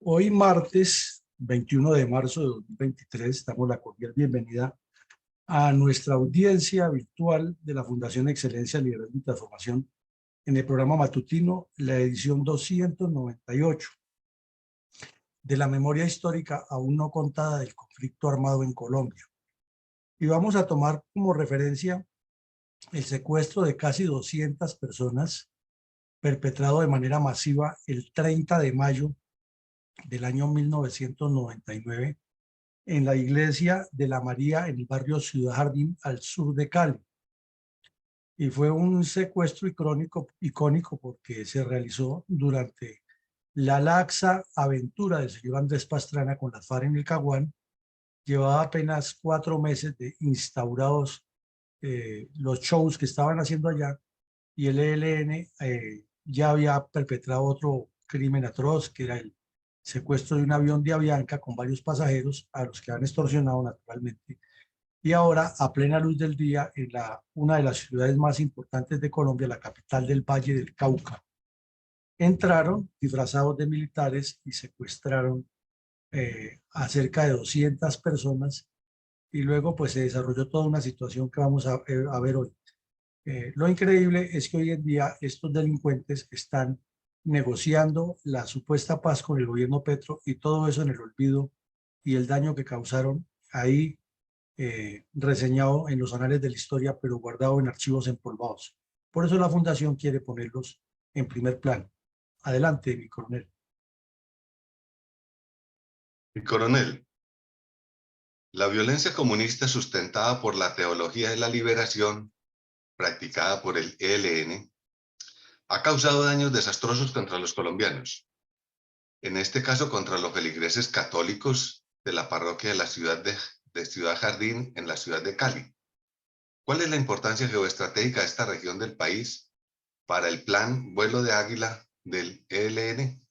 Hoy martes 21 de marzo de 2023 damos la cordial bienvenida a nuestra audiencia virtual de la Fundación Excelencia, Liderazgo y Transformación en el programa matutino, la edición 298 de la memoria histórica aún no contada del conflicto armado en Colombia. Y vamos a tomar como referencia el secuestro de casi 200 personas perpetrado de manera masiva el 30 de mayo del año 1999 en la iglesia de la María en el barrio Ciudad Jardín al sur de Cali. Y fue un secuestro icónico porque se realizó durante la laxa aventura del señor Andrés Pastrana con las FARC en el Caguán. Llevaba apenas 4 meses de instaurados los shows que estaban haciendo allá, y el ELN ya había perpetrado otro crimen atroz, que era el secuestro de un avión de Avianca con varios pasajeros a los que han extorsionado naturalmente. Y ahora, a plena luz del día, en una de las ciudades más importantes de Colombia, la capital del Valle del Cauca, entraron disfrazados de militares y secuestraron a cerca de 200 personas, y luego pues se desarrolló toda una situación que vamos a ver hoy. Lo increíble es que hoy en día estos delincuentes están negociando la supuesta paz con el gobierno Petro, y todo eso en el olvido y el daño que causaron ahí, reseñado en los anales de la historia, pero guardado en archivos empolvados. Por eso la Fundación quiere ponerlos en primer plano. Adelante, mi coronel. Mi coronel, la violencia comunista sustentada por la teología de la liberación, practicada por el ELN, ha causado daños desastrosos contra los colombianos, en este caso contra los feligreses católicos de la parroquia de la de Ciudad Jardín en la ciudad de Cali. ¿Cuál es la importancia geoestratégica de esta región del país para el plan Vuelo de Águila del ELN?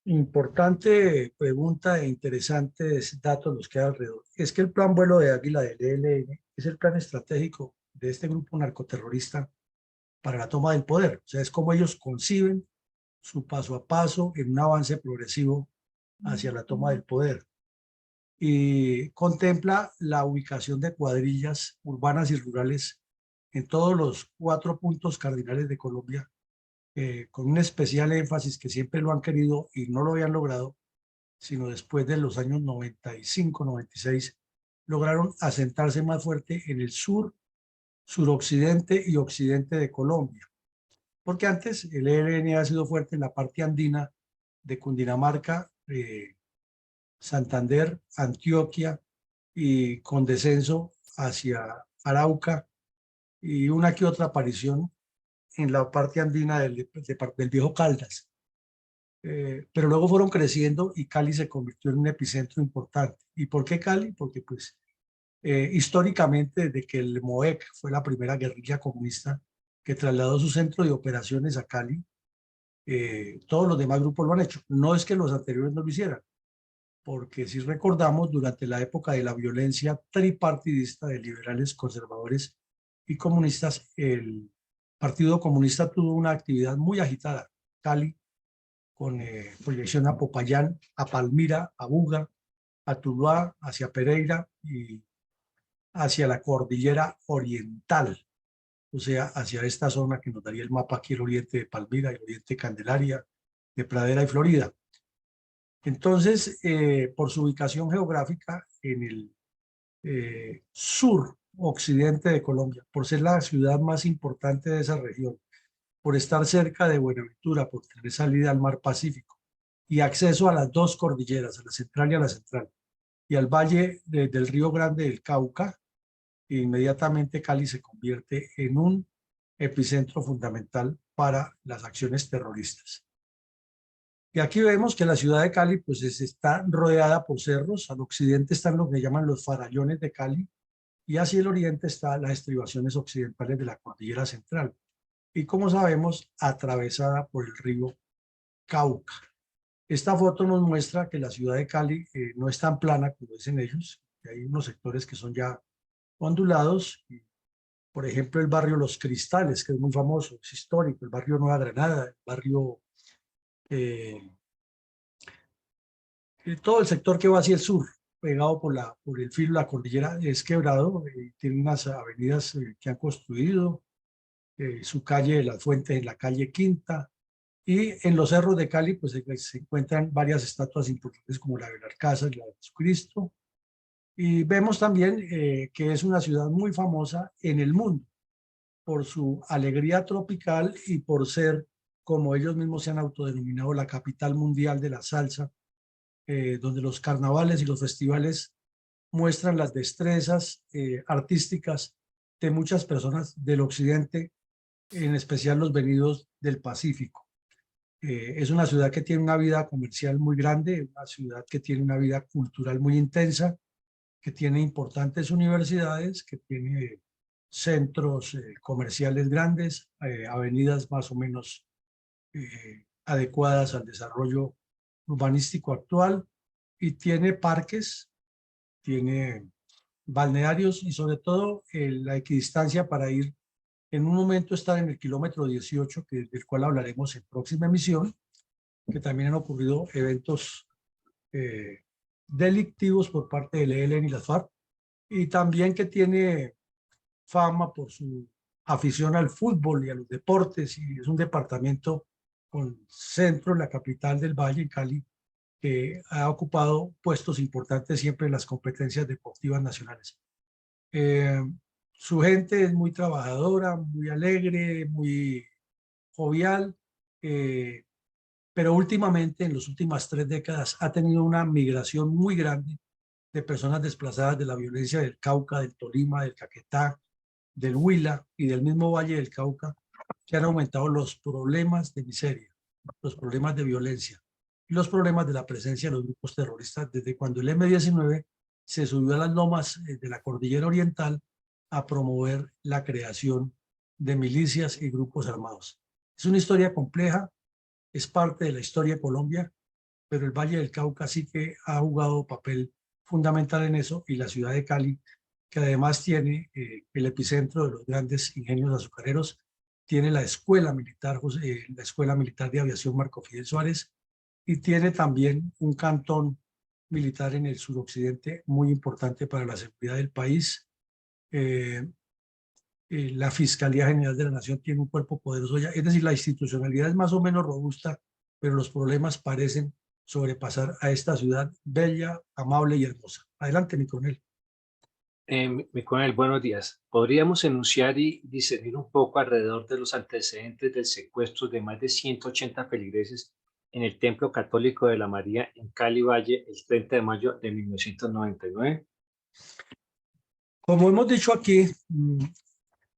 Importante pregunta e interesantes datos los que hay alrededor. Es que el plan Vuelo de Águila del ELN es el plan estratégico de este grupo narcoterrorista para la toma del poder. O sea, es como ellos conciben su paso a paso en un avance progresivo hacia la toma del poder. Y contempla la ubicación de cuadrillas urbanas y rurales en todos los 4 puntos cardinales de Colombia, con un especial énfasis que siempre lo han querido y no lo habían logrado, sino después de los años 95, 96, lograron asentarse más fuerte en el sur, suroccidente y occidente de Colombia. Porque antes el ELN ha sido fuerte en la parte andina de Cundinamarca, Santander, Antioquia, y con descenso hacia Arauca y una que otra aparición en la parte andina del viejo Caldas. Pero luego fueron creciendo y Cali se convirtió en un epicentro importante. ¿Y por qué Cali? Porque pues históricamente, desde que el MOEC fue la primera guerrilla comunista que trasladó su centro de operaciones a Cali, todos los demás grupos lo han hecho. No es que los anteriores no lo hicieran, porque si recordamos, durante la época de la violencia tripartidista de liberales, conservadores y comunistas, el Partido Comunista tuvo una actividad muy agitada. Cali, con proyección a Popayán, a Palmira, a Buga, a Tuluá, hacia Pereira y hacia la cordillera oriental, o sea, hacia esta zona que nos daría el mapa aquí, el oriente de Palmira, el oriente de Candelaria, de Pradera y Florida. Entonces, por su ubicación geográfica en el sur occidente de Colombia, por ser la ciudad más importante de esa región, por estar cerca de Buenaventura, por tener salida al mar Pacífico y acceso a las dos cordilleras, a la central y a la central, y al valle del Río Grande del Cauca, inmediatamente Cali se convierte en un epicentro fundamental para las acciones terroristas. Y aquí vemos que la ciudad de Cali pues está rodeada por cerros. Al occidente están lo que llaman los farallones de Cali, y hacia el oriente están las estribaciones occidentales de la cordillera central. Y como sabemos, atravesada por el río Cauca. Esta foto nos muestra que la ciudad de Cali no es tan plana como dicen ellos, que hay unos sectores que son ya ondulados. Por ejemplo, el barrio Los Cristales, que es muy famoso, es histórico, el barrio Nueva Granada, el barrio Todo el sector que va hacia el sur, pegado por el filo de la cordillera, es quebrado, tiene unas avenidas que han construido, su calle de las Fuentes en la calle Quinta, y en los cerros de Cali pues se encuentran varias estatuas importantes como la del Alcázar y la de Jesucristo, y vemos también que es una ciudad muy famosa en el mundo por su alegría tropical y por ser, como ellos mismos se han autodenominado, la capital mundial de la salsa, donde los carnavales y los festivales muestran las destrezas artísticas de muchas personas del occidente, en especial los venidos del Pacífico. Es una ciudad que tiene una vida comercial muy grande, una ciudad que tiene una vida cultural muy intensa, que tiene importantes universidades, que tiene centros comerciales grandes, avenidas más o menos adecuadas al desarrollo urbanístico actual, y tiene parques, tiene balnearios y sobre todo la equidistancia para ir en un momento estar en el kilómetro 18, del cual hablaremos en próxima emisión, que también han ocurrido eventos delictivos por parte del ELN y las FARC, y también que tiene fama por su afición al fútbol y a los deportes, y es un departamento con centro en la capital del Valle, en Cali, que ha ocupado puestos importantes siempre en las competencias deportivas nacionales. Eh, Su gente es muy trabajadora, muy alegre, muy jovial, pero últimamente, en las últimas 3 décadas, ha tenido una migración muy grande de personas desplazadas de la violencia del Cauca, del Tolima, del Caquetá, del Huila y del mismo Valle del Cauca, que han aumentado los problemas de miseria, los problemas de violencia y los problemas de la presencia de los grupos terroristas desde cuando el M-19 se subió a las lomas de la cordillera oriental a promover la creación de milicias y grupos armados. Es una historia compleja, es parte de la historia de Colombia, pero el Valle del Cauca sí que ha jugado papel fundamental en eso, y la ciudad de Cali, que además tiene el epicentro de los grandes ingenios azucareros, tiene la Escuela Militar de Aviación Marco Fidel Suárez, y tiene también un cantón militar en el suroccidente muy importante para la seguridad del país. Eh, la Fiscalía General de la Nación tiene un cuerpo poderoso ya, es decir, la institucionalidad es más o menos robusta, pero los problemas parecen sobrepasar a esta ciudad bella, amable y hermosa. Adelante, mi coronel. Mi coronel, buenos días. ¿Podríamos enunciar y discernir un poco alrededor de los antecedentes del secuestro de más de 180 feligreses en el Templo Católico de la María en Cali Valle el 30 de mayo de 1999? Como hemos dicho aquí,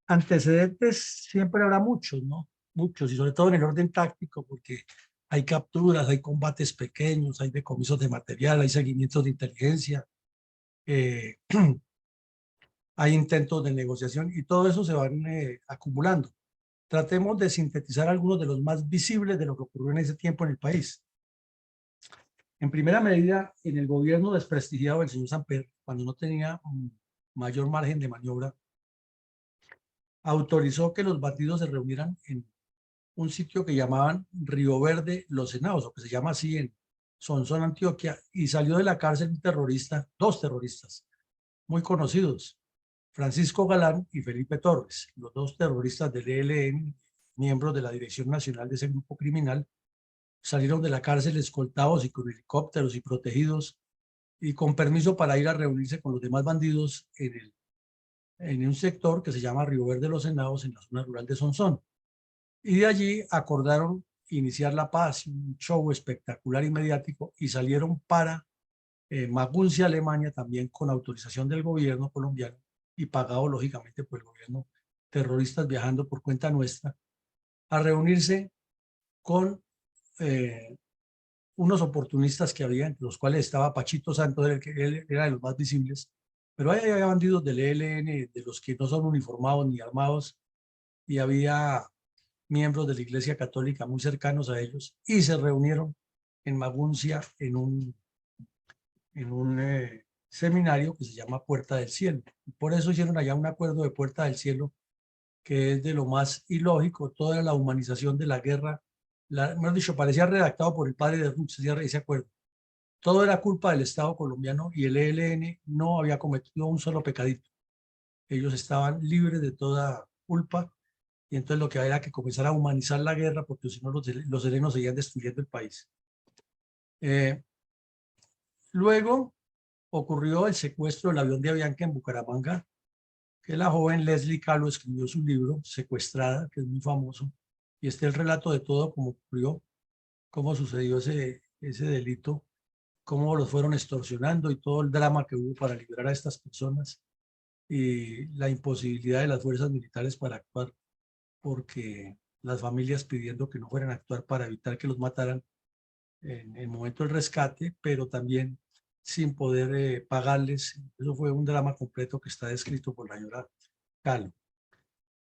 antecedentes siempre habrá muchos, ¿no? Muchos, y sobre todo en el orden táctico, porque hay capturas, hay combates pequeños, hay decomisos de material, hay seguimientos de inteligencia, eh, hay intentos de negociación, y todo eso se van acumulando. Tratemos de sintetizar algunos de los más visibles de lo que ocurrió en ese tiempo en el país. En primera medida, en el gobierno desprestigiado del señor Samper, cuando no tenía mayor margen de maniobra, autorizó que los bandidos se reunieran en un sitio que llamaban Río Verde Los Henados, o que se llama así en Sonsón, Antioquia, y salió de la cárcel un terrorista, 2 terroristas muy conocidos, Francisco Galán y Felipe Torres, los 2 terroristas del ELN, miembros de la Dirección Nacional de ese grupo criminal. Salieron de la cárcel escoltados y con helicópteros y protegidos, y con permiso para ir a reunirse con los demás bandidos en un sector que se llama Río Verde Los Henados, en la zona rural de Sonsón. Y de allí acordaron iniciar la paz, un show espectacular y mediático, y salieron para Maguncia, Alemania, también con autorización del gobierno colombiano y pagado lógicamente por el gobierno, terroristas viajando por cuenta nuestra, a reunirse con unos oportunistas que había, entre los cuales estaba Pachito Santos, que él era de los más visibles, pero ahí había bandidos del ELN, de los que no son uniformados ni armados, y había miembros de la Iglesia Católica muy cercanos a ellos, y se reunieron en Maguncia en un seminario que se llama Puerta del Cielo. Y por eso hicieron allá un acuerdo de Puerta del Cielo, que es de lo más ilógico, toda la humanización de la guerra. Mejor dicho, parecía redactado por el padre de Rux, ese acuerdo. todo era culpa del Estado colombiano y el ELN no había cometido un solo pecadito. Ellos estaban libres de toda culpa y entonces lo que había era que comenzar a humanizar la guerra porque si no los helenos seguían destruyendo el país. Luego ocurrió el secuestro del avión de Avianca en Bucaramanga, que la joven Leslie Calo escribió su libro, Secuestrada, que es muy famoso, y el relato de todo cómo ocurrió, cómo sucedió ese delito, cómo los fueron extorsionando y todo el drama que hubo para liberar a estas personas y la imposibilidad de las fuerzas militares para actuar, porque las familias pidiendo que no fueran a actuar para evitar que los mataran en el momento del rescate, pero también sin poder pagarles. Eso fue un drama completo que está descrito por la señora Calo.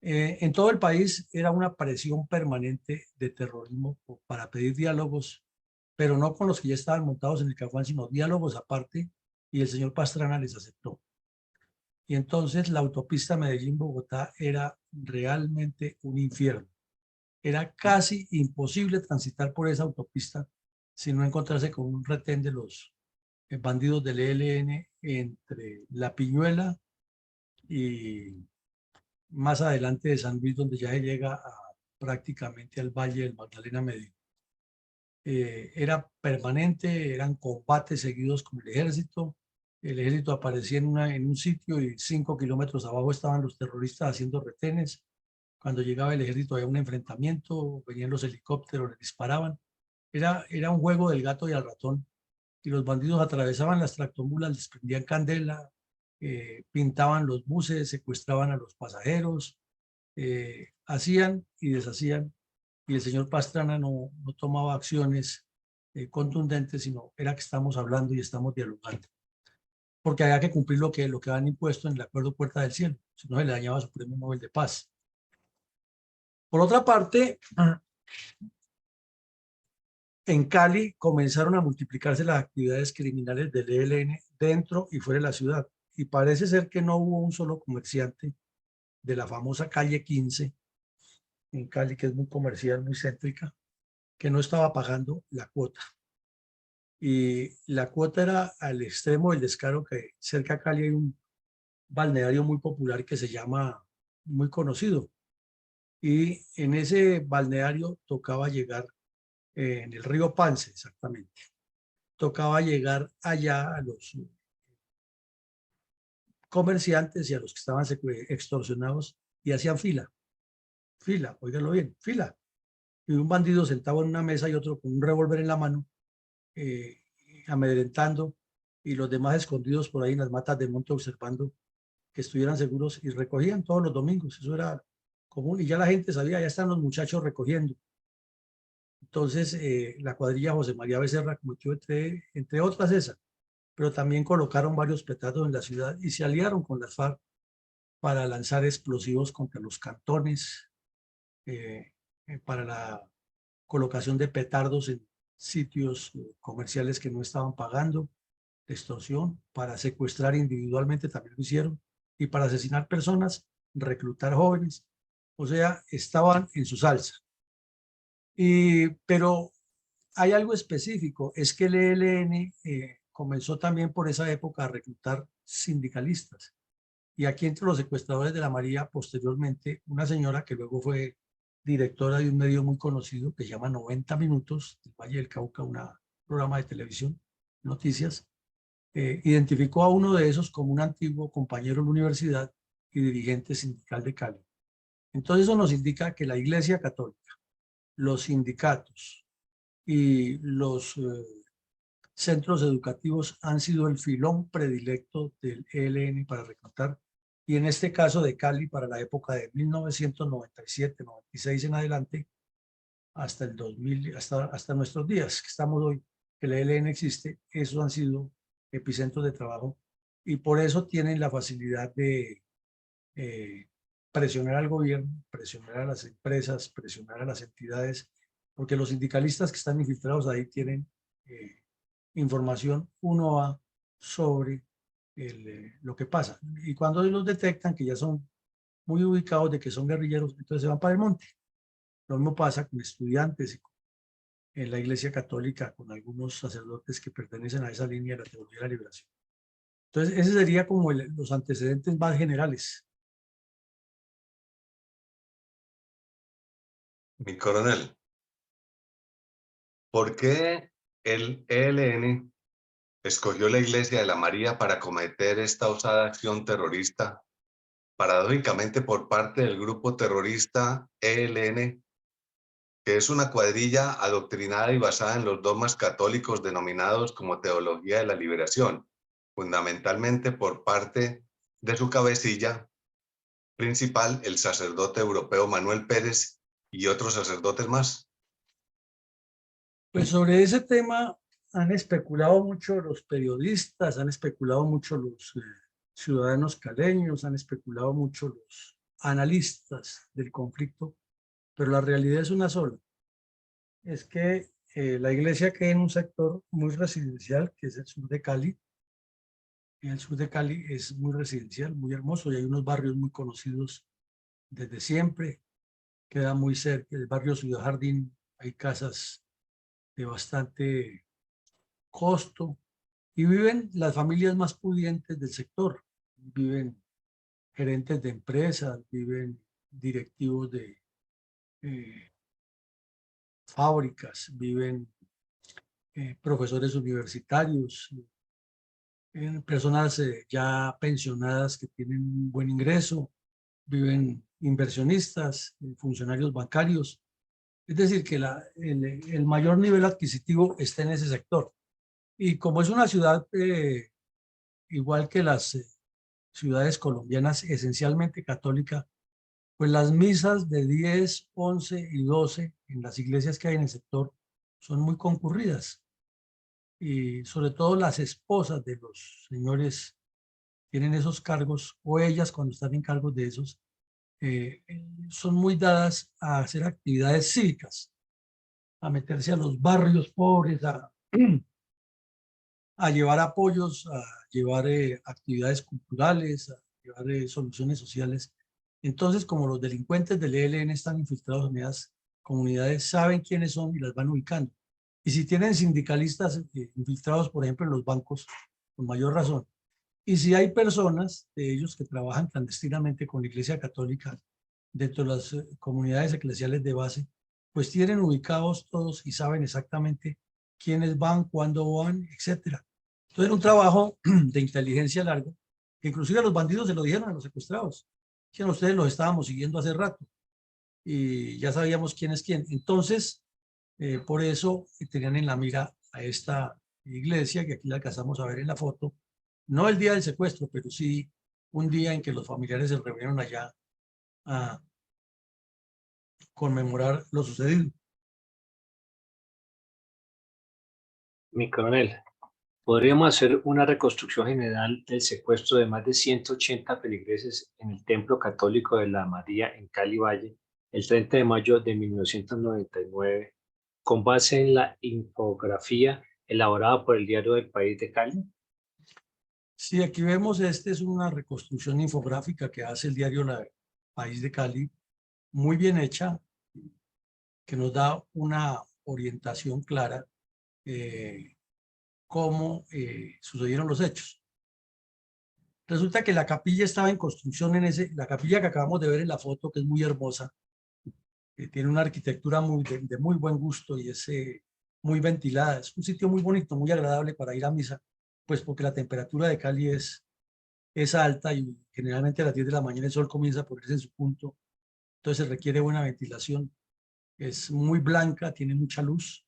En todo el país era una presión permanente de terrorismo para pedir diálogos, pero no con los que ya estaban montados en el Caguán, sino diálogos aparte, y el señor Pastrana les aceptó. Y entonces la autopista Medellín-Bogotá era realmente un infierno. Era casi imposible transitar por esa autopista si no encontrarse con un retén de los bandidos del ELN entre La Piñuela y más adelante de San Luis, donde ya se llega prácticamente al Valle del Magdalena Medio. Era permanente, eran combates seguidos con el ejército aparecía en un sitio y 5 kilómetros abajo estaban los terroristas haciendo retenes. Cuando llegaba el ejército había un enfrentamiento, venían los helicópteros, les disparaban. Era un juego del gato y al ratón. Y los bandidos atravesaban las tractomulas, les prendían candela, pintaban los buses, secuestraban a los pasajeros, hacían y deshacían. Y el señor Pastrana no tomaba acciones contundentes, sino era que estamos hablando y estamos dialogando. Porque había que cumplir lo que habían impuesto en el acuerdo Puerta del Cielo, si no se le dañaba su premio Nobel de Paz. Por otra parte, en Cali comenzaron a multiplicarse las actividades criminales del ELN dentro y fuera de la ciudad. Y parece ser que no hubo un solo comerciante de la famosa calle 15 en Cali, que es muy comercial, muy céntrica, que no estaba pagando la cuota. Y la cuota era al extremo del descaro que cerca de Cali hay un balneario muy popular que se llama, muy conocido. Y en ese balneario tocaba llegar, en el río Pance exactamente, tocaba llegar allá a los comerciantes y a los que estaban extorsionados y hacían fila, óigalo bien, fila. Y un bandido sentado en una mesa y otro con un revólver en la mano, amedrentando, y los demás escondidos por ahí en las matas de monte observando que estuvieran seguros, y recogían todos los domingos. Eso era común y ya la gente sabía, ya están los muchachos recogiendo. Entonces la cuadrilla José María Becerra cometió entre otras esa, pero también colocaron varios petardos en la ciudad y se aliaron con las FARC para lanzar explosivos contra los cantones, para la colocación de petardos en sitios comerciales que no estaban pagando, extorsión, para secuestrar individualmente también lo hicieron, y para asesinar personas, reclutar jóvenes. O sea, estaban en su salsa. Pero hay algo específico, es que el ELN comenzó también por esa época a reclutar sindicalistas. Y aquí entre los secuestradores de la María, posteriormente, una señora que luego fue directora de un medio muy conocido que se llama 90 Minutos, del Valle del Cauca, un programa de televisión, noticias, identificó a uno de esos como un antiguo compañero de la universidad y dirigente sindical de Cali. Entonces eso nos indica que la Iglesia Católica, los sindicatos y los centros educativos han sido el filón predilecto del ELN para reclutar, y en este caso de Cali para la época de 1997, 96 en adelante, hasta el 2000, hasta nuestros días que estamos hoy, que el ELN existe, esos han sido epicentros de trabajo, y por eso tienen la facilidad de presionar al gobierno, presionar a las empresas, presionar a las entidades, porque los sindicalistas que están infiltrados ahí tienen información 1A sobre lo que pasa. Y cuando los detectan, que ya son muy ubicados de que son guerrilleros, entonces se van para el monte. Lo mismo pasa con estudiantes y con en la Iglesia Católica con algunos sacerdotes que pertenecen a esa línea de la teología de la liberación. Entonces, ese sería como los antecedentes más generales. Mi coronel, ¿por qué el ELN escogió la Iglesia de la María para cometer esta osada acción terrorista, paradójicamente por parte del grupo terrorista ELN, que es una cuadrilla adoctrinada y basada en los dogmas católicos denominados como Teología de la Liberación, fundamentalmente por parte de su cabecilla principal, el sacerdote europeo Manuel Pérez y otros sacerdotes más? Pues sobre ese tema han especulado mucho los periodistas, han especulado mucho los ciudadanos caleños, han especulado mucho los analistas del conflicto, pero la realidad es una sola. Es que la iglesia queda en un sector muy residencial, que es el sur de Cali. El sur de Cali es muy residencial, muy hermoso, y hay unos barrios muy conocidos desde siempre. Queda muy cerca del barrio Ciudad Jardín, hay casas de bastante costo, y viven las familias más pudientes del sector. Viven gerentes de empresas, viven directivos de fábricas, viven profesores universitarios, personas ya pensionadas que tienen un buen ingreso, viven inversionistas, funcionarios bancarios. Es decir, que el mayor nivel adquisitivo está en ese sector. Y como es una ciudad igual que las ciudades colombianas, esencialmente católica, pues las misas de 10, 11 y 12 en las iglesias que hay en el sector son muy concurridas. Y sobre todo las esposas de los señores tienen esos cargos, o ellas cuando están en cargos de esos, son muy dadas a hacer actividades cívicas, a meterse a los barrios pobres, a llevar apoyos, a llevar actividades culturales, a llevar soluciones sociales. Entonces, como los delincuentes del ELN están infiltrados en esas comunidades, saben quiénes son y las van ubicando. Y si tienen sindicalistas infiltrados, por ejemplo, en los bancos, con mayor razón. Y si hay personas de ellos que trabajan clandestinamente con la Iglesia Católica dentro de las comunidades eclesiales de base, pues tienen ubicados todos y saben exactamente quiénes van, cuándo van, etcétera. Entonces era un trabajo de inteligencia largo, que inclusive a los bandidos se lo dijeron a los secuestrados. Que a ustedes los estábamos siguiendo hace rato y ya sabíamos quién es quién. Entonces, por eso tenían en la mira a esta iglesia, que aquí la alcanzamos a ver en la foto, no el día del secuestro, pero sí un día en que los familiares se reunieron allá a conmemorar lo sucedido. Mi coronel, podríamos hacer una reconstrucción general del secuestro de más de 180 feligreses en el Templo Católico de la María en Cali Valle el 30 de mayo de 1999, con base en la infografía elaborada por el Diario del País de Cali. Sí, aquí vemos, esta es una reconstrucción infográfica que hace el diario La País de Cali, muy bien hecha, que nos da una orientación clara cómo sucedieron los hechos. Resulta que la capilla estaba en construcción la capilla que acabamos de ver en la foto, que es muy hermosa, tiene una arquitectura de muy buen gusto y es muy ventilada. Es un sitio muy bonito, muy agradable para ir a misa, pues porque la temperatura de Cali es alta y generalmente a las 10 de la mañana el sol comienza a ponerse en su punto, entonces se requiere buena ventilación. Es muy blanca, tiene mucha luz,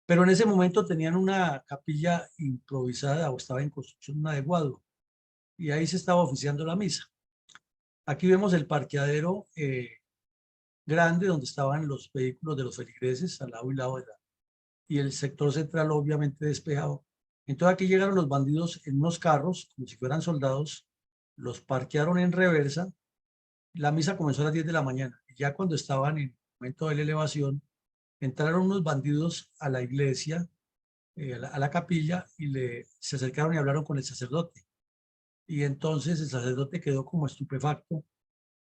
pero en ese momento tenían una capilla improvisada o estaba en construcción un adecuado y ahí se estaba oficiando la misa. Aquí vemos el parqueadero grande donde estaban los vehículos de los feligreses al lado y lado y el sector central obviamente despejado. Entonces aquí llegaron los bandidos en unos carros, como si fueran soldados, los parquearon en reversa. La misa comenzó a las 10 de la mañana. Y ya cuando estaban en el momento de la elevación, entraron unos bandidos a la iglesia, a la capilla, y se acercaron y hablaron con el sacerdote. Y entonces el sacerdote quedó como estupefacto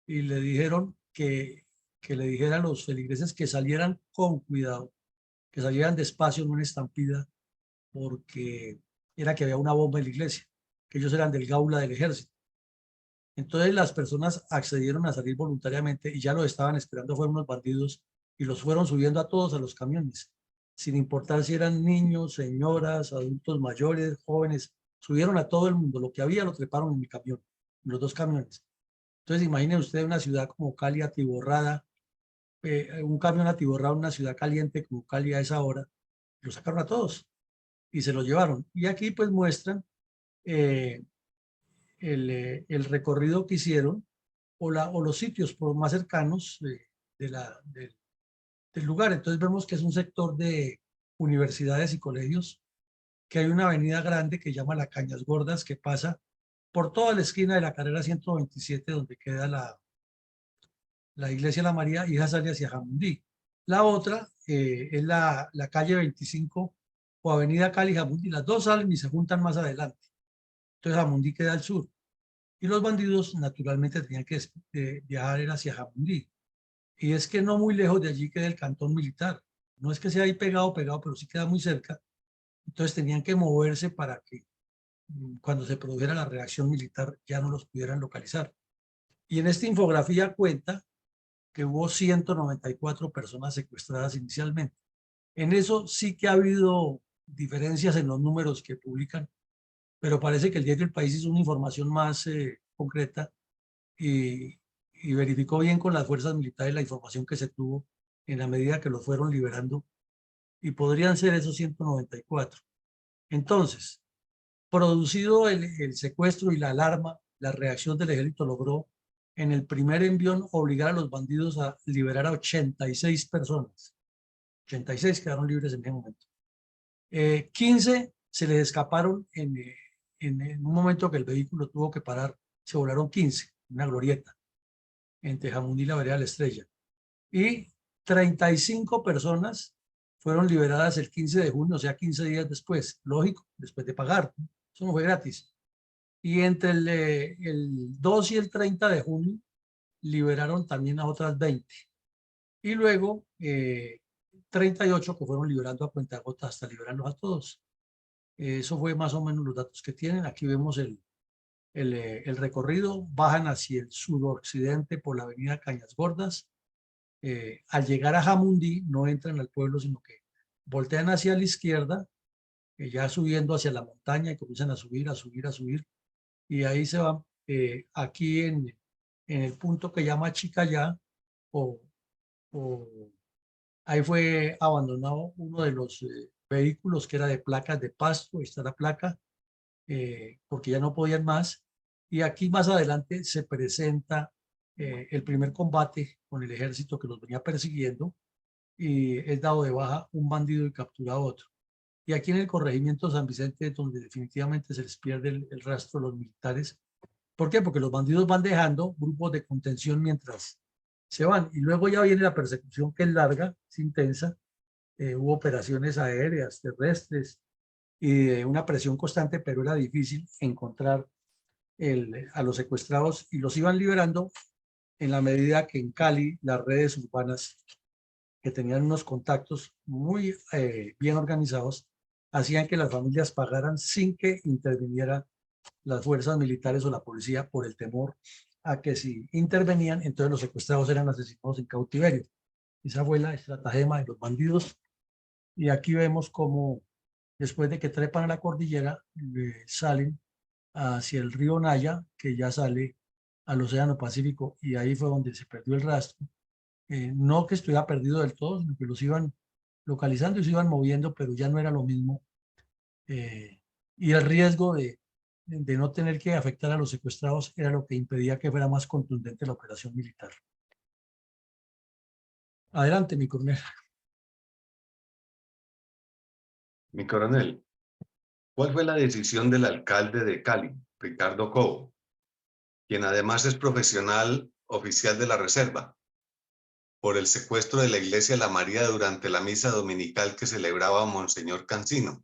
y le dijeron que le dijera a los feligreses que salieran con cuidado, que salieran despacio en una estampida porque era que había una bomba en la iglesia, que ellos eran del Gaula del ejército. Entonces las personas accedieron a salir voluntariamente y ya los estaban esperando, fueron unos bandidos y los fueron subiendo a todos a los camiones, sin importar si eran niños, señoras, adultos mayores, jóvenes, subieron a todo el mundo, lo que había lo treparon en el camión, en los dos camiones. Entonces imaginen ustedes una ciudad como Cali atiborrada, un camión atiborrado en una ciudad caliente como Cali a esa hora, lo sacaron a todos y se lo llevaron. Y aquí pues muestran eh, el recorrido que hicieron o los sitios por más cercanos del lugar. Entonces vemos que es un sector de universidades y colegios, que hay una avenida grande que llama La Cañas Gordas, que pasa por toda la esquina de la carrera 127, donde queda la iglesia de la María, y esa sale hacia Jamundí. La otra es la calle 25 o avenida Cali Jamundí. Las dos salen y se juntan más adelante. Entonces Jamundí queda al sur. Y los bandidos naturalmente tenían que viajar hacia Jamundí. Y es que no muy lejos de allí queda el cantón militar. No es que sea ahí pegado, pero sí queda muy cerca. Entonces tenían que moverse para que cuando se produjera la reacción militar ya no los pudieran localizar. Y en esta infografía cuenta que hubo 194 personas secuestradas inicialmente. En eso sí que ha habido diferencias en los números que publican, pero parece que el diario El País hizo una información más concreta y verificó bien con las fuerzas militares la información que se tuvo en la medida que los fueron liberando, y podrían ser esos 194. Entonces, producido el secuestro y la alarma, la reacción del ejército logró en el primer envión obligar a los bandidos a liberar a 86 personas. 86 quedaron libres en ese momento. 15 se les escaparon en un momento que el vehículo tuvo que parar. Se volaron 15, una glorieta, entre Jamundí y la vereda de la Estrella. Y 35 personas fueron liberadas el 15 de junio, o sea, 15 días después. Lógico, después de pagar. Eso no fue gratis. Y entre el 2 y el 30 de junio liberaron también a otras 20. Y luego 38 que fueron liberando a cuentagotas hasta liberarlos a todos. Eso fue más o menos los datos que tienen. Aquí vemos el recorrido. Bajan hacia el suroccidente por la avenida Cañas Gordas. Al llegar a Jamundí no entran al pueblo, sino que voltean hacia la izquierda, ya subiendo hacia la montaña, y comienzan a subir, a subir, a subir. Y ahí se van, aquí en el punto que llama Chicayá, o, o ahí fue abandonado uno de los vehículos que era de placas de Pasto. Ahí está la placa, porque ya no podían más. Y aquí más adelante se presenta el primer combate con el ejército que los venía persiguiendo, y es dado de baja un bandido y captura a otro. Y aquí en el corregimiento San Vicente, donde definitivamente se les pierde el rastro de los militares. ¿Por qué? Porque los bandidos van dejando grupos de contención mientras se van. Y luego ya viene la persecución, que es larga, es intensa. Hubo operaciones aéreas, terrestres, y una presión constante, pero era difícil encontrar a los secuestrados, y los iban liberando en la medida que en Cali las redes urbanas, que tenían unos contactos muy bien organizados, hacían que las familias pagaran sin que intervinieran las fuerzas militares o la policía, por el temor a que si intervenían, entonces los secuestrados eran asesinados en cautiverio. Esa fue la estratagema de los bandidos. Y aquí vemos cómo después de que trepan a la cordillera, salen hacia el río Naya, que ya sale al Océano Pacífico, y ahí fue donde se perdió el rastro. No que estuviera perdido del todo, sino que los iban localizando y se iban moviendo, pero ya no era lo mismo. Y el riesgo de no tener que afectar a los secuestrados era lo que impedía que fuera más contundente la operación militar. Adelante, mi coronel. Mi coronel, ¿cuál fue la decisión del alcalde de Cali, Ricardo Cobo, quien además es profesional oficial de la Reserva, por el secuestro de la iglesia La María durante la misa dominical que celebraba Monseñor Cancino,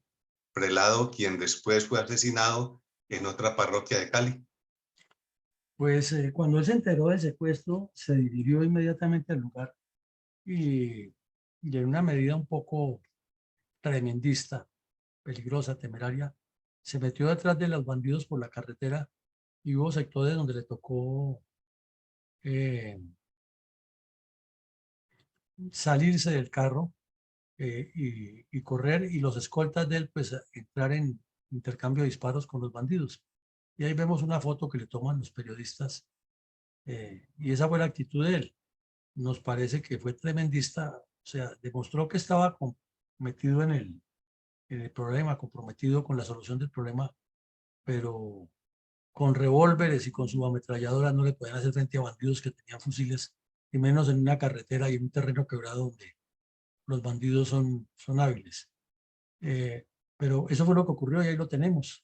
prelado quien después fue asesinado en otra parroquia de Cali? Pues cuando él se enteró del secuestro, se dirigió inmediatamente al lugar, y en una medida un poco tremendista, peligrosa, temeraria, se metió detrás de los bandidos por la carretera y hubo sectores donde le tocó salirse del carro y correr, y los escoltas de él pues entrar en intercambio de disparos con los bandidos. Y ahí vemos una foto que le toman los periodistas y esa fue la actitud de él. Nos parece que fue tremendista, o sea, demostró que estaba metido en el problema, comprometido con la solución del problema, pero con revólveres y con subametralladoras no le podían hacer frente a bandidos que tenían fusiles, y menos en una carretera y en un terreno quebrado donde los bandidos son hábiles. Pero eso fue lo que ocurrió y ahí lo tenemos.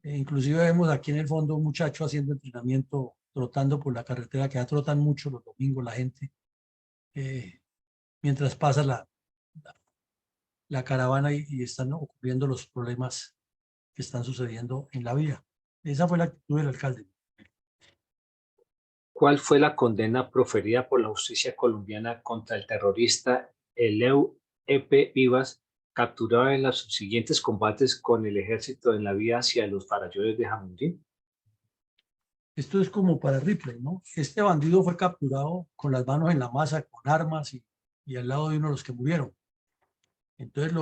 Inclusive vemos aquí en el fondo un muchacho haciendo entrenamiento, trotando por la carretera, que ya trotan mucho los domingos la gente, mientras pasa la caravana y están ocurriendo los problemas que están sucediendo en la vía. Esa fue la actitud del alcalde. ¿Cuál fue la condena proferida por la justicia colombiana contra el terrorista Eleu E.P. Vivas, capturado en los siguientes combates con el ejército en la vía hacia los Farallones de Jamundí? Esto es como para Ripley, ¿no? Este bandido fue capturado con las manos en la masa, con armas y al lado de uno de los que murieron. Entonces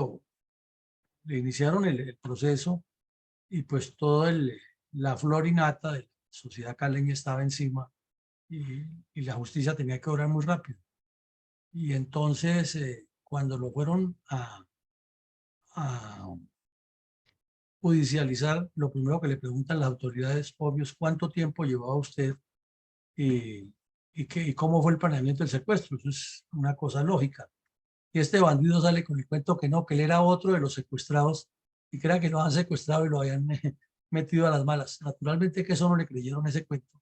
le iniciaron el proceso y pues toda la flor y nata de la sociedad caleña estaba encima y la justicia tenía que obrar muy rápido. Y entonces cuando lo fueron a judicializar, lo primero que le preguntan las autoridades, obvios, ¿cuánto tiempo llevaba usted y cómo fue el planeamiento del secuestro? Eso es una cosa lógica. Y este bandido sale con el cuento que no, que él era otro de los secuestrados y crean que lo han secuestrado y lo habían metido a las malas. Naturalmente que eso no le creyeron ese cuento.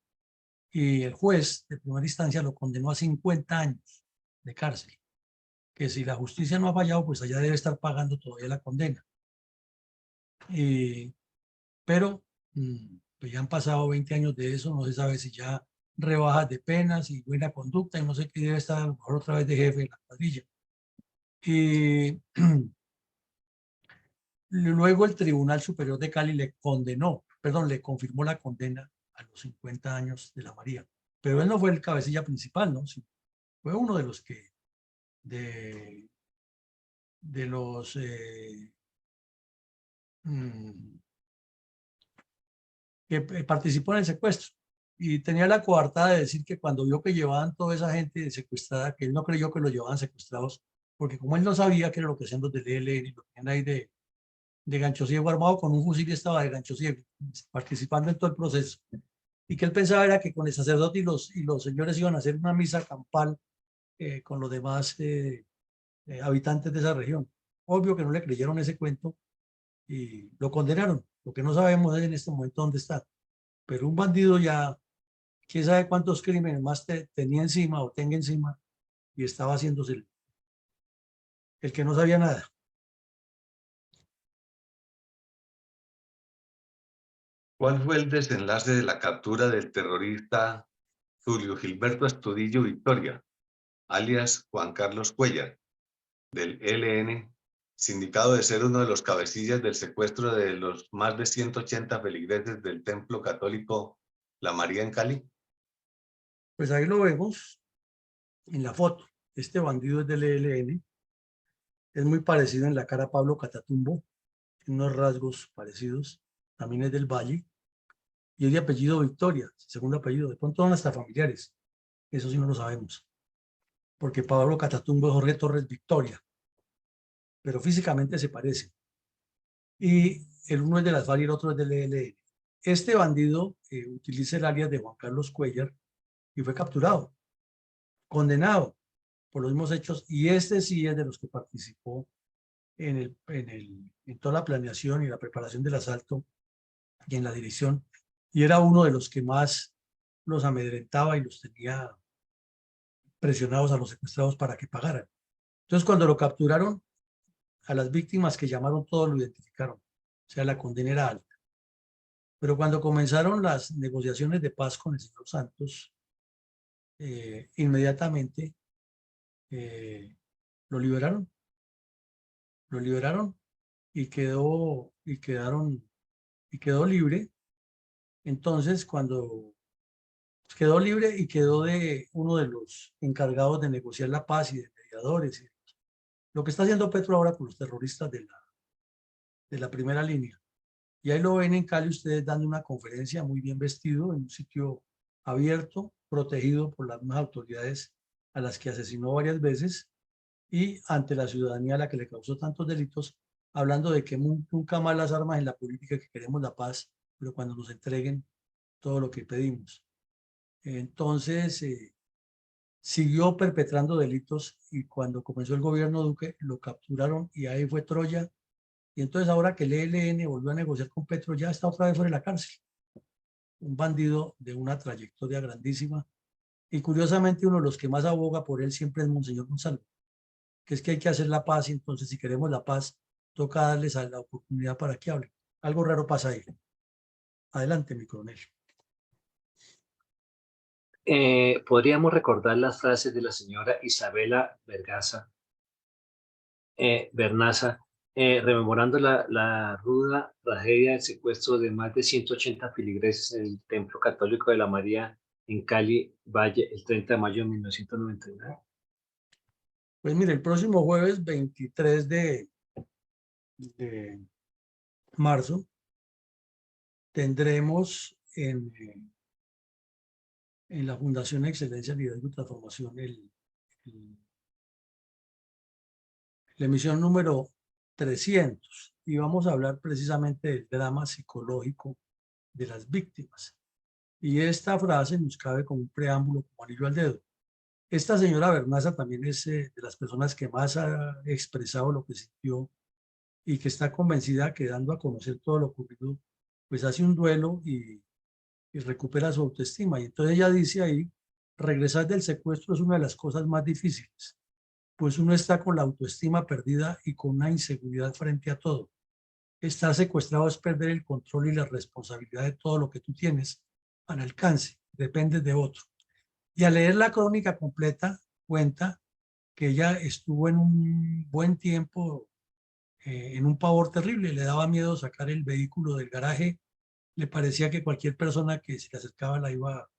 Y el juez de primera instancia lo condenó a 50 años de cárcel. Que si la justicia no ha fallado, pues allá debe estar pagando todavía la condena. Pero pues ya han pasado 20 años de eso, no se sabe si ya rebajas de penas y buena conducta y no sé qué, debe estar a lo mejor otra vez de jefe de la cuadrilla. Y luego el Tribunal Superior de Cali le le confirmó la condena a los 50 años de la María. Pero él no fue el cabecilla principal, ¿no? Sí, fue uno de los que, de los que participó en el secuestro. Y tenía la coartada de decir que cuando vio que llevaban toda esa gente secuestrada, que él no creyó que los llevaban secuestrados, porque como él no sabía qué era lo que hacían los del ELN, lo tenían ahí de gancho ciego armado con un fusil y estaba de gancho ciego, participando en todo el proceso. Y que él pensaba era que con el sacerdote y los señores iban a hacer una misa campal con los demás habitantes de esa región. Obvio que no le creyeron ese cuento y lo condenaron. Lo que no sabemos es en este momento dónde está. Pero un bandido ya, quién sabe cuántos crímenes más tenía encima o tenga encima y estaba haciéndose el que no sabía nada. ¿Cuál fue el desenlace de la captura del terrorista Julio Gilberto Astudillo Victoria, alias Juan Carlos Cuellar, del ELN, sindicado de ser uno de los cabecillas del secuestro de los más de 180 feligreses del templo católico La María en Cali? Pues ahí lo vemos en la foto. Este bandido es del ELN, es muy parecido en la cara a Pablo Catatumbo, tiene unos rasgos parecidos, también es del Valle, y es de apellido Victoria, segundo apellido, de pronto son hasta familiares, eso sí no lo sabemos, porque Pablo Catatumbo es Jorge Torres Victoria, pero físicamente se parece. Y el uno es de las FARC y el otro es del ELN. Este bandido utiliza el alias de Juan Carlos Cuellar y fue capturado, condenado por los mismos hechos, y este sí es de los que participó en toda la planeación y la preparación del asalto y en la dirección, y era uno de los que más los amedrentaba y los tenía presionados a los secuestrados para que pagaran. Entonces, cuando lo capturaron, a las víctimas que llamaron todos lo identificaron, o sea, la condena era alta. Pero cuando comenzaron las negociaciones de paz con el señor Santos, inmediatamente lo liberaron lo liberaron y quedó libre. Entonces, cuando quedó libre y quedó de uno de los encargados de negociar la paz y de mediadores, lo que está haciendo Petro ahora con los terroristas de la primera línea. Y ahí lo ven en Cali ustedes dando una conferencia muy bien vestido en un sitio abierto, protegido por las mismas autoridades a las que asesinó varias veces y ante la ciudadanía a la que le causó tantos delitos, hablando de que nunca más las armas en la política, que queremos la paz, pero cuando nos entreguen todo lo que pedimos. Entonces, siguió perpetrando delitos y cuando comenzó el gobierno Duque lo capturaron y ahí fue Troya. Y entonces ahora que el ELN volvió a negociar con Petro, ya está otra vez fuera de la cárcel. Un bandido de una trayectoria grandísima. Y curiosamente uno de los que más aboga por él siempre es Monseñor Gonzalo, que es que hay que hacer la paz y entonces si queremos la paz, toca darles a la oportunidad para que hablen. Algo raro pasa ahí. Adelante, mi coronel. Podríamos recordar las frases de la señora Isabela Bernaza, rememorando la ruda tragedia del secuestro de más de 180 feligreses en el Templo Católico de la María en Cali, Valle, el 30 de mayo de 1999. Pues mire, el próximo jueves 23 de marzo tendremos en la Fundación Excelencia, Liderazgo y Transformación la emisión número 300 y vamos a hablar precisamente del drama psicológico de las víctimas. Y esta frase nos cabe como un preámbulo, como anillo al dedo. Esta señora Bernaza también es de las personas que más ha expresado lo que sintió y que está convencida que dando a conocer todo lo ocurrido, pues hace un duelo y recupera su autoestima. Y entonces ella dice ahí, regresar del secuestro es una de las cosas más difíciles, pues uno está con la autoestima perdida y con una inseguridad frente a todo. Estar secuestrado es perder el control y la responsabilidad de todo lo que tú tienes al alcance, depende de otro. Y al leer la crónica completa, cuenta que ella estuvo en un buen tiempo en un pavor terrible, le daba miedo sacar el vehículo del garaje, le parecía que cualquier persona que se le acercaba la iba a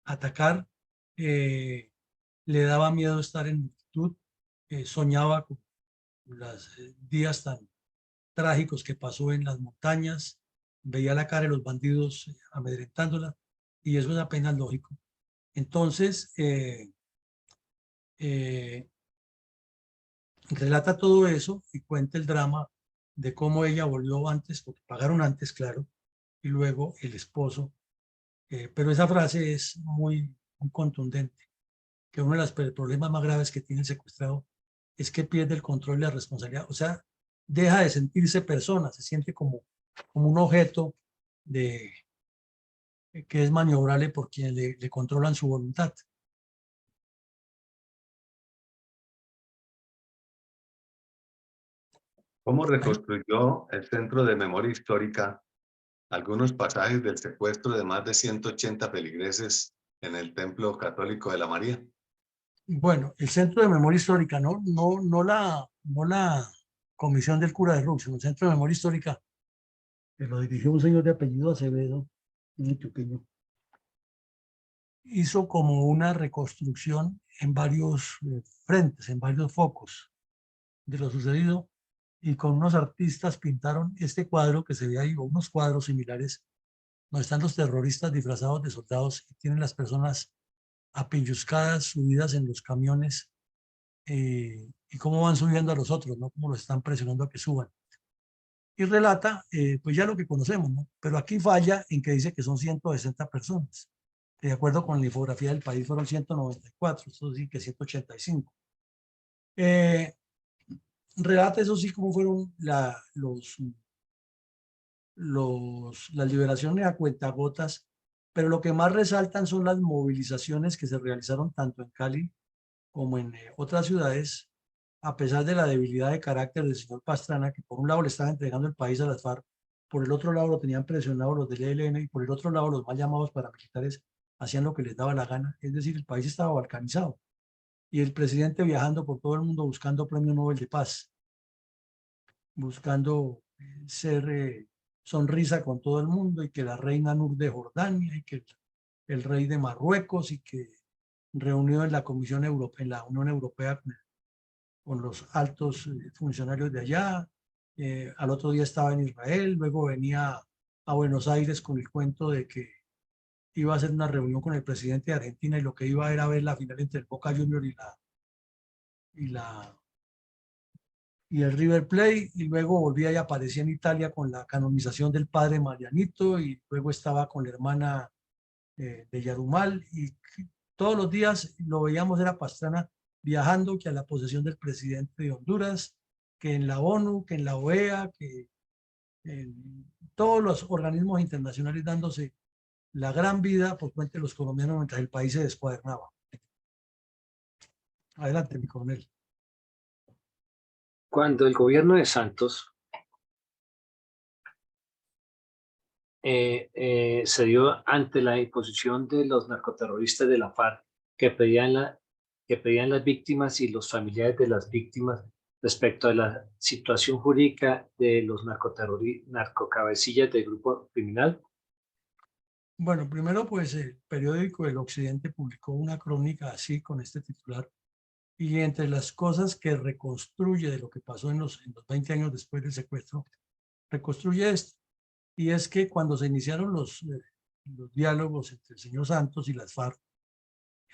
atacar, le daba miedo estar en multitud, soñaba con los días tan trágicos que pasó en las montañas, veía la cara de los bandidos amedrentándola, y eso es apenas lógico. Entonces, relata todo eso y cuenta el drama de cómo ella volvió antes, porque pagaron antes, claro, y luego el esposo. Pero esa frase es muy contundente, que uno de los problemas más graves que tiene el secuestrado es que pierde el control y la responsabilidad. O sea, deja de sentirse persona, se siente como un objeto que es maniobrable por quien le controlan su voluntad. ¿Cómo reconstruyó el Centro de Memoria Histórica algunos pasajes del secuestro de más de 180 feligreses en el Templo Católico de la María? Bueno, el Centro de Memoria Histórica, no la comisión del cura de Rux, sino el Centro de Memoria Histórica, que lo dirigió un señor de apellido Acevedo, un antioqueño, hizo como una reconstrucción en varios frentes, en varios focos de lo sucedido, y con unos artistas pintaron este cuadro que se ve ahí, o unos cuadros similares, donde están los terroristas disfrazados de soldados y tienen las personas apelluzcadas, subidas en los camiones, y cómo van subiendo a los otros, ¿no? Cómo los están presionando a que suban. Y relata, pues ya lo que conocemos, ¿no? Pero aquí falla en que dice que son 160 personas. De acuerdo con la infografía del país fueron 194, eso sí que 185. Relata eso sí cómo fueron las liberaciones a cuentagotas, pero lo que más resaltan son las movilizaciones que se realizaron tanto en Cali como en otras ciudades, a pesar de la debilidad de carácter del señor Pastrana, que por un lado le estaba entregando el país a las FARC, por el otro lado lo tenían presionado los del ELN y por el otro lado los mal llamados paramilitares hacían lo que les daba la gana, es decir, el país estaba balcanizado y el presidente viajando por todo el mundo buscando premio Nobel de Paz. buscando ser sonrisa con todo el mundo, y que la reina Nur de Jordania y que el rey de Marruecos, y que reunió en la Comisión Europea, en la Unión Europea con los altos funcionarios de allá. Al otro día estaba en Israel, luego venía a Buenos Aires con el cuento de que iba a hacer una reunión con el presidente de Argentina y lo que iba era a ver la final entre el Boca Juniors y el River Plate, y luego volvía y aparecía en Italia con la canonización del padre Marianito, y luego estaba con la hermana de Yarumal, y todos los días lo veíamos, era Pastrana viajando, que a la posesión del presidente de Honduras, que en la ONU, que en la OEA, que en todos los organismos internacionales, dándose la gran vida por cuenta de los colombianos mientras el país se descuadernaba. Adelante, mi coronel. Cuando el gobierno de Santos se dio ante la imposición de los narcoterroristas de la FARC que pedían las víctimas y los familiares de las víctimas respecto a la situación jurídica de los narcocabecillas del grupo criminal? Bueno, primero pues el periódico El Occidente publicó una crónica así con este titular, y entre las cosas que reconstruye de lo que pasó en los 20 años después del secuestro, reconstruye esto. Y es que cuando se iniciaron los diálogos entre el señor Santos y las FARC,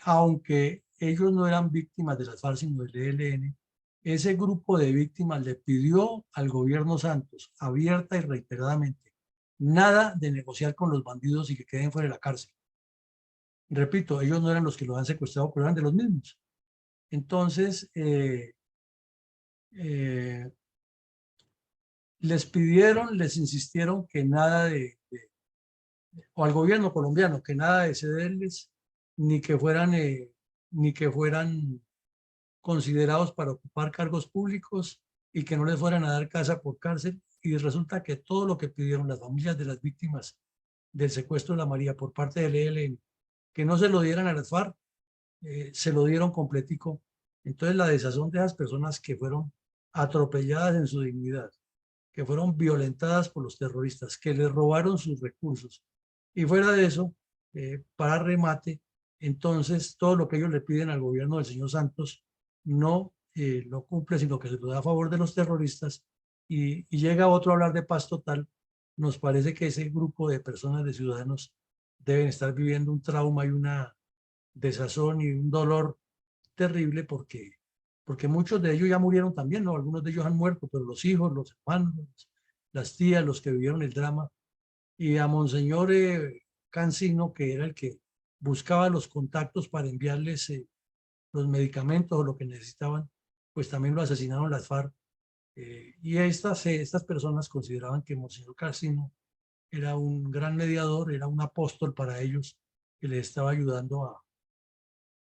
aunque ellos no eran víctimas de las FARC sino del ELN, ese grupo de víctimas le pidió al gobierno Santos abierta y reiteradamente nada de negociar con los bandidos y que queden fuera de la cárcel. Repito, ellos no eran los que los han secuestrado, pero eran de los mismos. Entonces, les insistieron que nada o al gobierno colombiano, que nada de cederles, ni que fueran considerados para ocupar cargos públicos, y que no les fueran a dar casa por cárcel. Y resulta que todo lo que pidieron las familias de las víctimas del secuestro de la María por parte del ELN, que no se lo dieran a las FARC, se lo dieron completico. Entonces la desazón de esas personas que fueron atropelladas en su dignidad, que fueron violentadas por los terroristas, que les robaron sus recursos, y fuera de eso, para remate, entonces todo lo que ellos le piden al gobierno del señor Santos no lo cumple, sino que se lo da a favor de los terroristas, y llega otro a hablar de paz total. Nos parece que ese grupo de personas, de ciudadanos, deben estar viviendo un trauma y una desazón y un dolor terrible, porque muchos de ellos ya murieron también, ¿no? Algunos de ellos han muerto, pero los hijos, los hermanos, las tías, los que vivieron el drama. Y a Monseñor Cancino, que era el que buscaba los contactos para enviarles los medicamentos o lo que necesitaban, pues también lo asesinaron las FARC. Y estas personas consideraban que Monseñor Cancino era un gran mediador, era un apóstol para ellos, que les estaba ayudando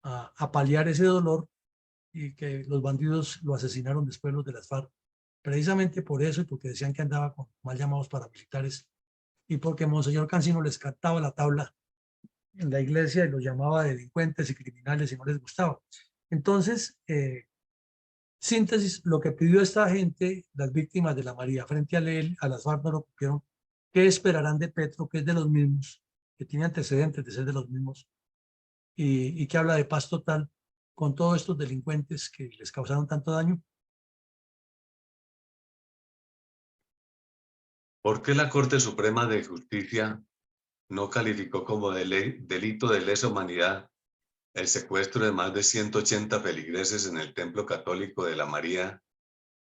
a paliar ese dolor, y que los bandidos lo asesinaron después los de las FARC, precisamente por eso, y porque decían que andaba con mal llamados paramilitares, y porque Monseñor Cancino les cantaba la tabla en la iglesia y los llamaba delincuentes y criminales y no les gustaba. Entonces, síntesis, lo que pidió esta gente, las víctimas de la María, frente a las FARC no lo cumplieron. ¿Qué esperarán de Petro, que es de los mismos, que tiene antecedentes de ser de los mismos, y que habla de paz total con todos estos delincuentes que les causaron tanto daño? ¿Por qué la Corte Suprema de Justicia no calificó como delito de lesa humanidad el secuestro de más de 180 feligreses en el Templo Católico de la María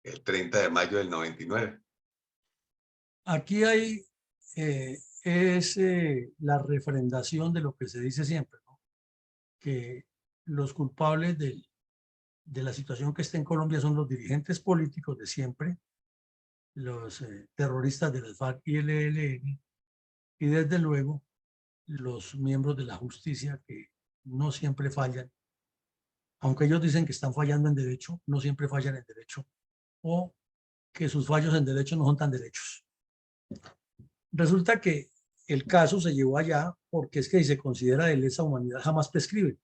el 30 de mayo del 99? Aquí hay la refrendación de lo que se dice siempre, ¿no? Que los culpables de la situación que está en Colombia son los dirigentes políticos de siempre, los terroristas de las FARC y el ELN, y desde luego los miembros de la justicia, que no siempre fallan, aunque ellos dicen que están fallando en derecho, no siempre fallan en derecho, o que sus fallos en derecho no son tan derechos. Resulta que el caso se llevó allá porque es que si se considera de lesa humanidad jamás prescribe,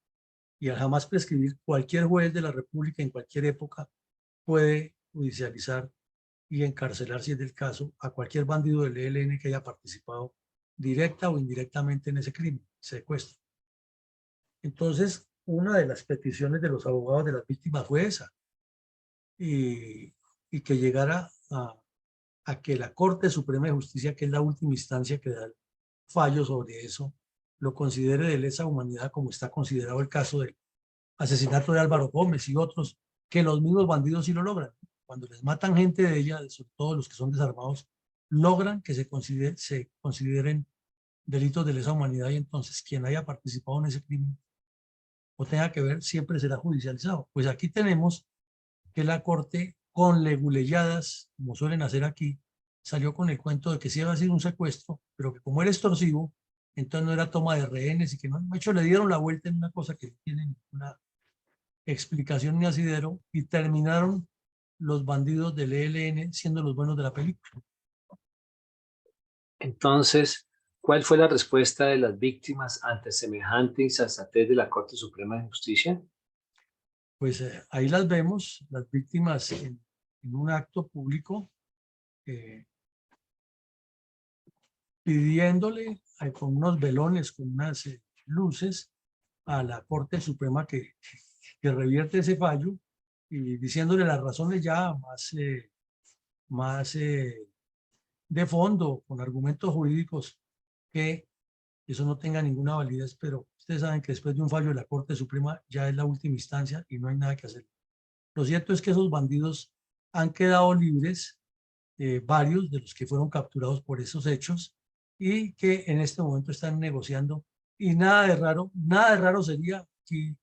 y al jamás prescribir, cualquier juez de la República en cualquier época puede judicializar y encarcelar, si es del caso, a cualquier bandido del ELN que haya participado directa o indirectamente en ese crimen, secuestro. Entonces, una de las peticiones de los abogados de las víctimas fue esa, y que llegara a que la Corte Suprema de Justicia, que es la última instancia que da el fallo sobre eso, lo considere de lesa humanidad, como está considerado el caso del asesinato de Álvaro Gómez y otros, que los mismos bandidos sí lo logran. Cuando les matan gente de ella, sobre todo los que son desarmados, logran que se consideren delitos de lesa humanidad, y entonces quien haya participado en ese crimen o tenga que ver siempre será judicializado. Pues aquí tenemos que la Corte, con leguleyadas, como suelen hacer aquí, salió con el cuento de que sí iba a ser un secuestro, pero que como era extorsivo, entonces no era toma de rehenes, y que no, de hecho le dieron la vuelta en una cosa que no tiene ninguna explicación ni asidero, y terminaron los bandidos del ELN siendo los buenos de la película. Entonces, ¿cuál fue la respuesta de las víctimas ante semejante insensatez de la Corte Suprema de Justicia? Pues ahí las vemos, las víctimas en un acto público, pidiéndole con unos velones, con unas luces, a la Corte Suprema que revierte ese fallo, y diciéndole las razones ya más de fondo, con argumentos jurídicos, que eso no tenga ninguna validez, pero ustedes saben que después de un fallo de la Corte Suprema ya es la última instancia y no hay nada que hacer. Lo cierto es que esos bandidos han quedado libres, varios de los que fueron capturados por esos hechos, y que en este momento están negociando, y nada de raro sería que,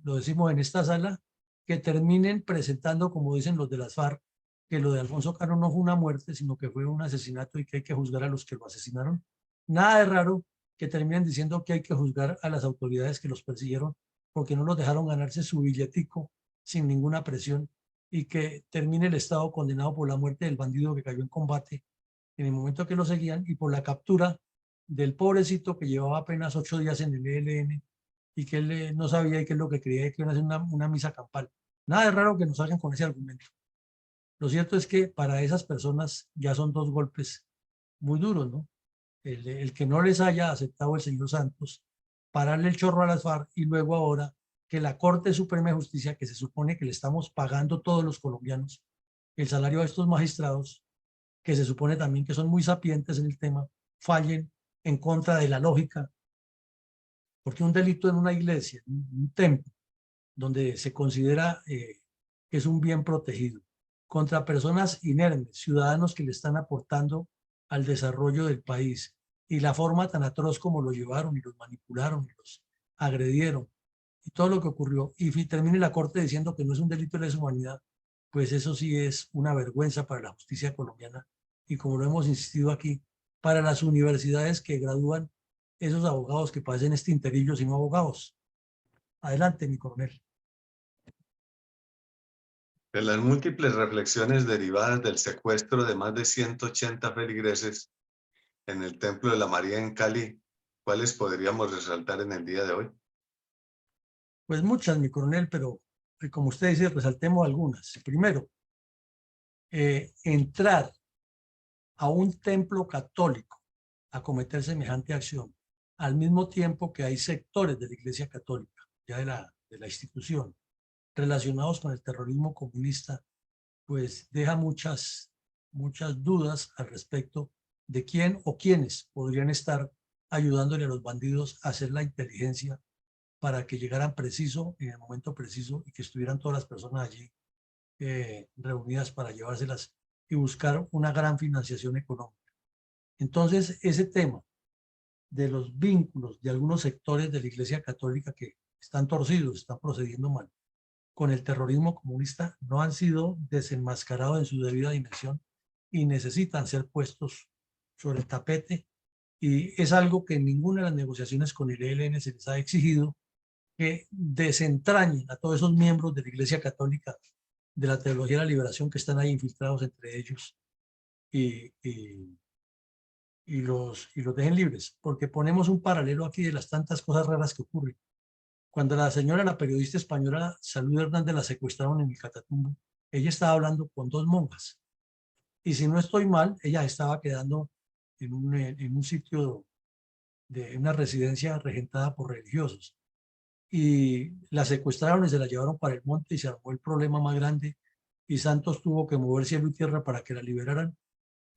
lo decimos en esta sala, que terminen presentando, como dicen los de las FARC, que lo de Alfonso Caro no fue una muerte, sino que fue un asesinato y que hay que juzgar a los que lo asesinaron. Nada de raro que terminen diciendo que hay que juzgar a las autoridades que los persiguieron porque no los dejaron ganarse su billetico sin ninguna presión, y que termine el Estado condenado por la muerte del bandido que cayó en combate en el momento que lo seguían, y por la captura del pobrecito que llevaba apenas 8 días en el ELN y que él no sabía y que es lo que creía, que iban a hacer una misa campal. Nada de raro que nos salgan con ese argumento. Lo cierto es que para esas personas ya son dos golpes muy duros, ¿no? El que no les haya aceptado el señor Santos, pararle el chorro a las FARC, y luego ahora que la Corte Suprema de Justicia, que se supone que le estamos pagando todos los colombianos el salario a estos magistrados, que se supone también que son muy sapientes en el tema, fallen en contra de la lógica, porque un delito en una iglesia, un templo, donde se considera que es un bien protegido, contra personas inermes, ciudadanos que le están aportando al desarrollo del país, y la forma tan atroz como lo llevaron y los manipularon y los agredieron, y todo lo que ocurrió, y termine la Corte diciendo que no es un delito de lesa humanidad, pues eso sí es una vergüenza para la justicia colombiana, y como lo hemos insistido aquí, para las universidades que gradúan esos abogados que parecen tinterillos y no abogados. Adelante, mi coronel. De las múltiples reflexiones derivadas del secuestro de más de 180 feligreses en el Templo de la María en Cali, ¿cuáles podríamos resaltar en el día de hoy? Pues muchas, mi coronel, pero como usted dice, resaltemos algunas. Primero, entrar a un templo católico a cometer semejante acción, al mismo tiempo que hay sectores de la Iglesia Católica, ya de la institución, relacionados con el terrorismo comunista, pues deja muchas dudas al respecto de quién o quiénes podrían estar ayudándole a los bandidos a hacer la inteligencia para que llegaran preciso, en el momento preciso, y que estuvieran todas las personas allí reunidas para llevárselas y buscar una gran financiación económica. Entonces, ese tema de los vínculos de algunos sectores de la Iglesia Católica que están torcidos, están procediendo mal con el terrorismo comunista, no han sido desenmascarados en su debida dimensión y necesitan ser puestos sobre el tapete, y es algo que en ninguna de las negociaciones con el ELN se les ha exigido, que desentrañen a todos esos miembros de la Iglesia Católica de la Teología de la Liberación que están ahí infiltrados entre ellos, y los dejen libres, porque ponemos un paralelo aquí de las tantas cosas raras que ocurren. Cuando la periodista española Salud Hernández la secuestraron en el Catatumbo, ella estaba hablando con 2 monjas. Y si no estoy mal, ella estaba quedando en un sitio de una residencia regentada por religiosos. Y la secuestraron y se la llevaron para el monte y se armó el problema más grande. Y Santos tuvo que mover cielo y tierra para que la liberaran.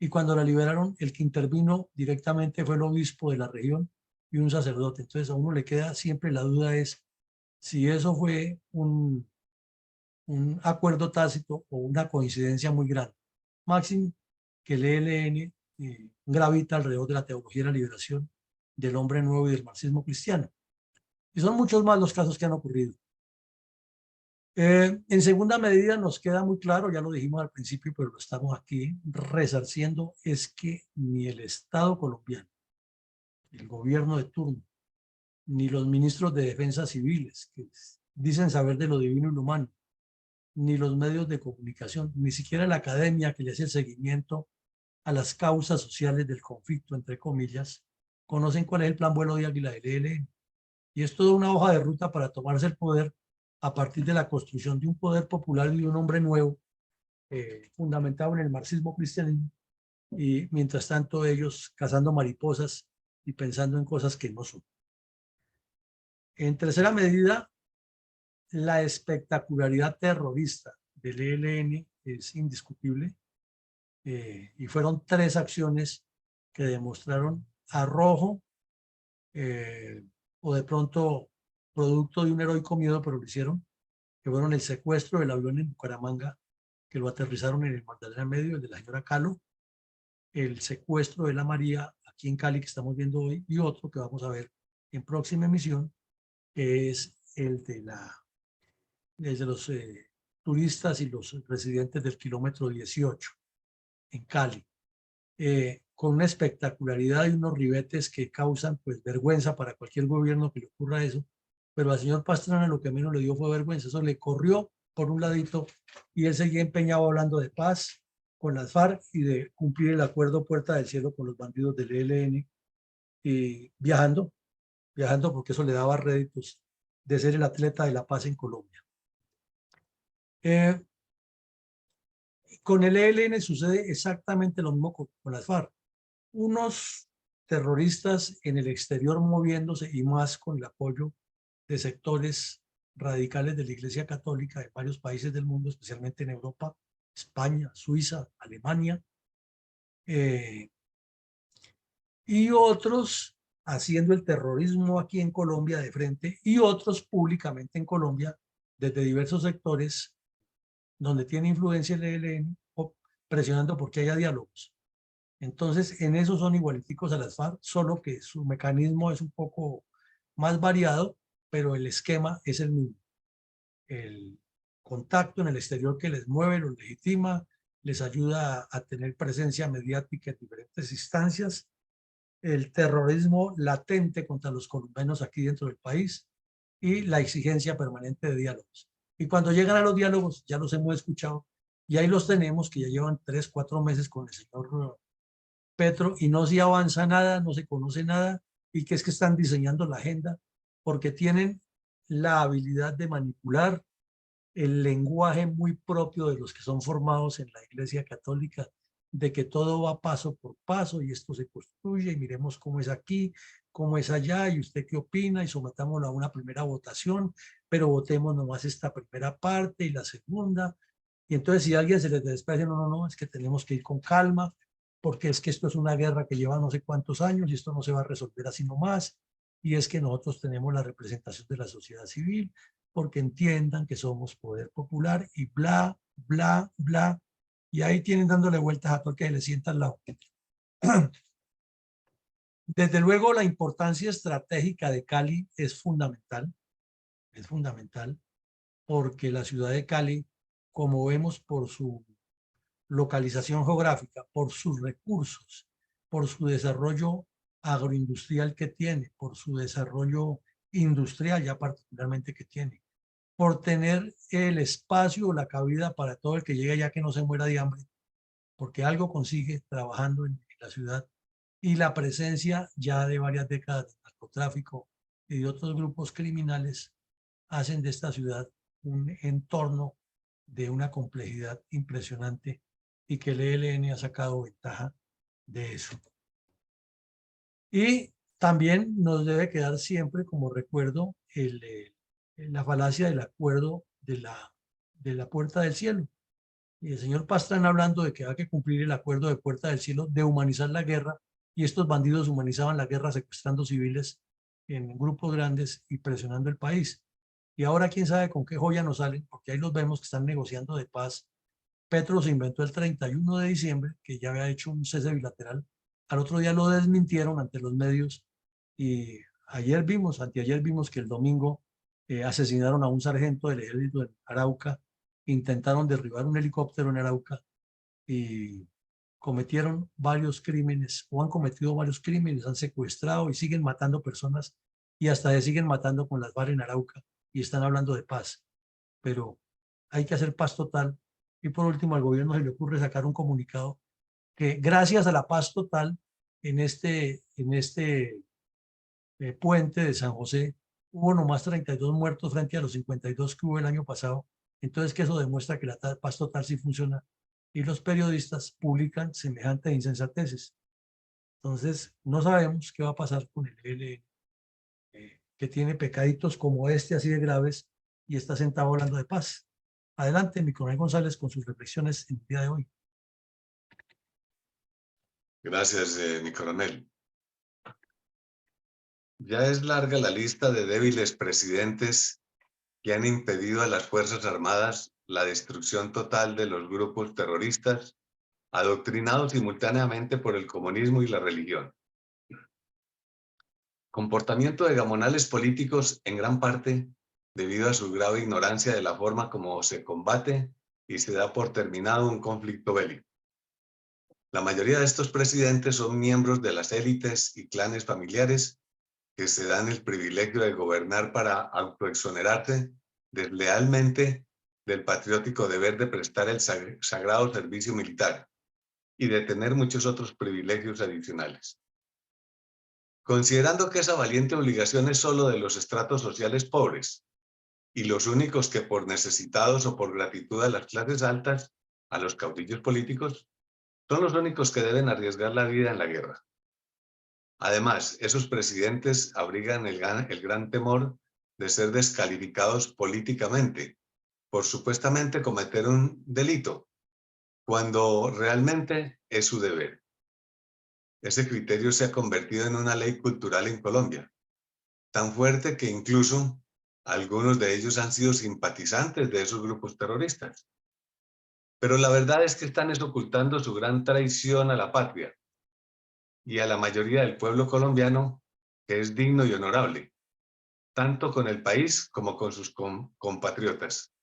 Y cuando la liberaron, el que intervino directamente fue el obispo de la región y un sacerdote. Entonces a uno le queda siempre la duda es si eso fue un acuerdo tácito o una coincidencia muy grande. Máximo que el ELN gravita alrededor de la teología de la liberación del hombre nuevo y del marxismo cristiano. Y son muchos más los casos que han ocurrido. En segunda medida nos queda muy claro, ya lo dijimos al principio, pero lo estamos aquí resarciendo, es que ni el Estado colombiano, el gobierno de turno, ni los ministros de defensa civiles, que dicen saber de lo divino y lo humano, ni los medios de comunicación, ni siquiera la academia que le hace el seguimiento a las causas sociales del conflicto, entre comillas, conocen cuál es el plan vuelo de Águila del ELN. Y es toda una hoja de ruta para tomarse el poder a partir de la construcción de un poder popular y de un hombre nuevo, fundamentado en el marxismo cristianismo, y mientras tanto ellos cazando mariposas y pensando en cosas que no son. En tercera medida, la espectacularidad terrorista del ELN es indiscutible, y fueron 3 acciones que demostraron arrojo, o de pronto producto de un heroico miedo, pero lo hicieron, que fueron el secuestro del avión en Bucaramanga, que lo aterrizaron en el Magdalena Medio, el de la señora Calo, el secuestro de la María aquí en Cali que estamos viendo hoy, y otro que vamos a ver en próxima emisión, que es el de los turistas y los residentes del kilómetro 18 en Cali, con una espectacularidad y unos ribetes que causan pues vergüenza para cualquier gobierno que le ocurra eso, pero al señor Pastrana lo que menos le dio fue vergüenza, eso le corrió por un ladito y él seguía empeñado hablando de paz con las FARC y de cumplir el acuerdo Puerta del Cielo con los bandidos del ELN, y viajando porque eso le daba réditos de ser el atleta de la paz en Colombia. Con el ELN sucede exactamente lo mismo con las FARC. Unos terroristas en el exterior moviéndose y más con el apoyo de sectores radicales de la Iglesia Católica de varios países del mundo, especialmente en Europa, España, Suiza, Alemania, y otros haciendo el terrorismo aquí en Colombia de frente, y otros públicamente en Colombia desde diversos sectores donde tiene influencia el ELN, presionando porque haya diálogos. Entonces, en eso son igualiticos a las FARC, solo que su mecanismo es un poco más variado, pero el esquema es el mismo. El contacto en el exterior que les mueve, los legitima, les ayuda a tener presencia mediática en diferentes instancias, el terrorismo latente contra los colombianos aquí dentro del país y la exigencia permanente de diálogos. Y cuando llegan a los diálogos, ya los hemos escuchado, y ahí los tenemos, que ya llevan 3, 4 meses con el señor Petro, y no se avanza nada, no se conoce nada, y que es que están diseñando la agenda, porque tienen la habilidad de manipular el lenguaje muy propio de los que son formados en la Iglesia Católica, de que todo va paso por paso y esto se construye y miremos cómo es aquí, cómo es allá y usted qué opina y sometámoslo a una primera votación, pero votemos nomás esta primera parte y la segunda. Y entonces si a alguien se les desprecia, no, es que tenemos que ir con calma, porque es que esto es una guerra que lleva no sé cuántos años y esto no se va a resolver así nomás, y es que nosotros tenemos la representación de la sociedad civil, porque entiendan que somos poder popular y bla, bla, bla, y ahí tienen dándole vueltas a todo el que le sienta al lado. Desde luego la importancia estratégica de Cali es fundamental porque la ciudad de Cali, como vemos por su localización geográfica, por sus recursos, por su desarrollo agroindustrial que tiene, por su desarrollo industrial ya particularmente que tiene, por tener el espacio o la cabida para todo el que llegue allá que no se muera de hambre, porque algo consigue trabajando en la ciudad, y la presencia ya de varias décadas de narcotráfico y de otros grupos criminales hacen de esta ciudad un entorno de una complejidad impresionante y que el ELN ha sacado ventaja de eso. Y también nos debe quedar siempre como recuerdo la falacia del acuerdo de la Puerta del Cielo. Y el señor Pastrana hablando de que hay que cumplir el acuerdo de Puerta del Cielo, de humanizar la guerra, y estos bandidos humanizaban la guerra secuestrando civiles en grupos grandes y presionando el país. Y ahora quién sabe con qué joya nos salen, porque ahí los vemos que están negociando de paz. Petro se inventó el 31 de diciembre, que ya había hecho un cese bilateral. Al otro día lo desmintieron ante los medios y anteayer vimos que el domingo asesinaron a un sargento del ejército de Arauca, intentaron derribar un helicóptero en Arauca y cometieron varios crímenes o han cometido varios crímenes, han secuestrado y siguen matando personas y hasta se siguen matando con las FARC en Arauca y están hablando de paz. Pero hay que hacer paz total. Y por último, al gobierno se le ocurre sacar un comunicado que gracias a la paz total en este puente de San José hubo nomás 32 muertos frente a los 52 que hubo el año pasado. Entonces que eso demuestra que la paz total sí funciona y los periodistas publican semejantes insensateces. Entonces no sabemos qué va a pasar con el ELN, que tiene pecaditos como este así de graves y está sentado hablando de paz. Adelante, mi coronel González, con sus reflexiones en el día de hoy. Gracias, mi coronel. Ya es larga la lista de débiles presidentes que han impedido a las Fuerzas Armadas la destrucción total de los grupos terroristas, adoctrinados simultáneamente por el comunismo y la religión. Comportamiento de gamonales políticos en gran parte debido a su grave ignorancia de la forma como se combate y se da por terminado un conflicto bélico. La mayoría de estos presidentes son miembros de las élites y clanes familiares que se dan el privilegio de gobernar para autoexonerarse deslealmente del patriótico deber de prestar el sagrado servicio militar y de tener muchos otros privilegios adicionales. Considerando que esa valiente obligación es solo de los estratos sociales pobres y los únicos que por necesitados o por gratitud a las clases altas, a los caudillos políticos, son los únicos que deben arriesgar la vida en la guerra. Además, esos presidentes abrigan el gran temor de ser descalificados políticamente por supuestamente cometer un delito, cuando realmente es su deber. Ese criterio se ha convertido en una ley cultural en Colombia, tan fuerte que incluso algunos de ellos han sido simpatizantes de esos grupos terroristas. Pero la verdad es que están ocultando su gran traición a la patria y a la mayoría del pueblo colombiano, que es digno y honorable, tanto con el país como con sus compatriotas.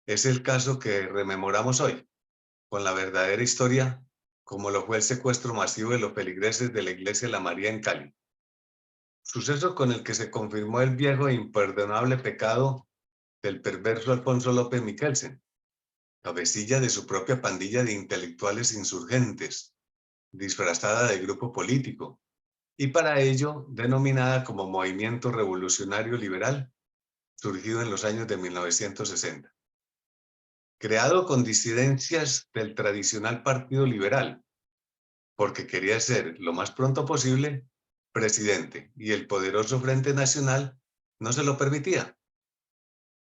Es el caso que rememoramos hoy, con la verdadera historia, como lo fue el secuestro masivo de los feligreses de la iglesia de la María en Cali. Suceso con el que se confirmó el viejo e imperdonable pecado del perverso Alfonso López Michelsen, cabecilla de su propia pandilla de intelectuales insurgentes, disfrazada de grupo político, y para ello denominada como Movimiento Revolucionario Liberal, surgido en los años de 1960. Creado con disidencias del tradicional Partido Liberal, porque quería ser lo más pronto posible presidente, y el poderoso Frente Nacional no se lo permitía.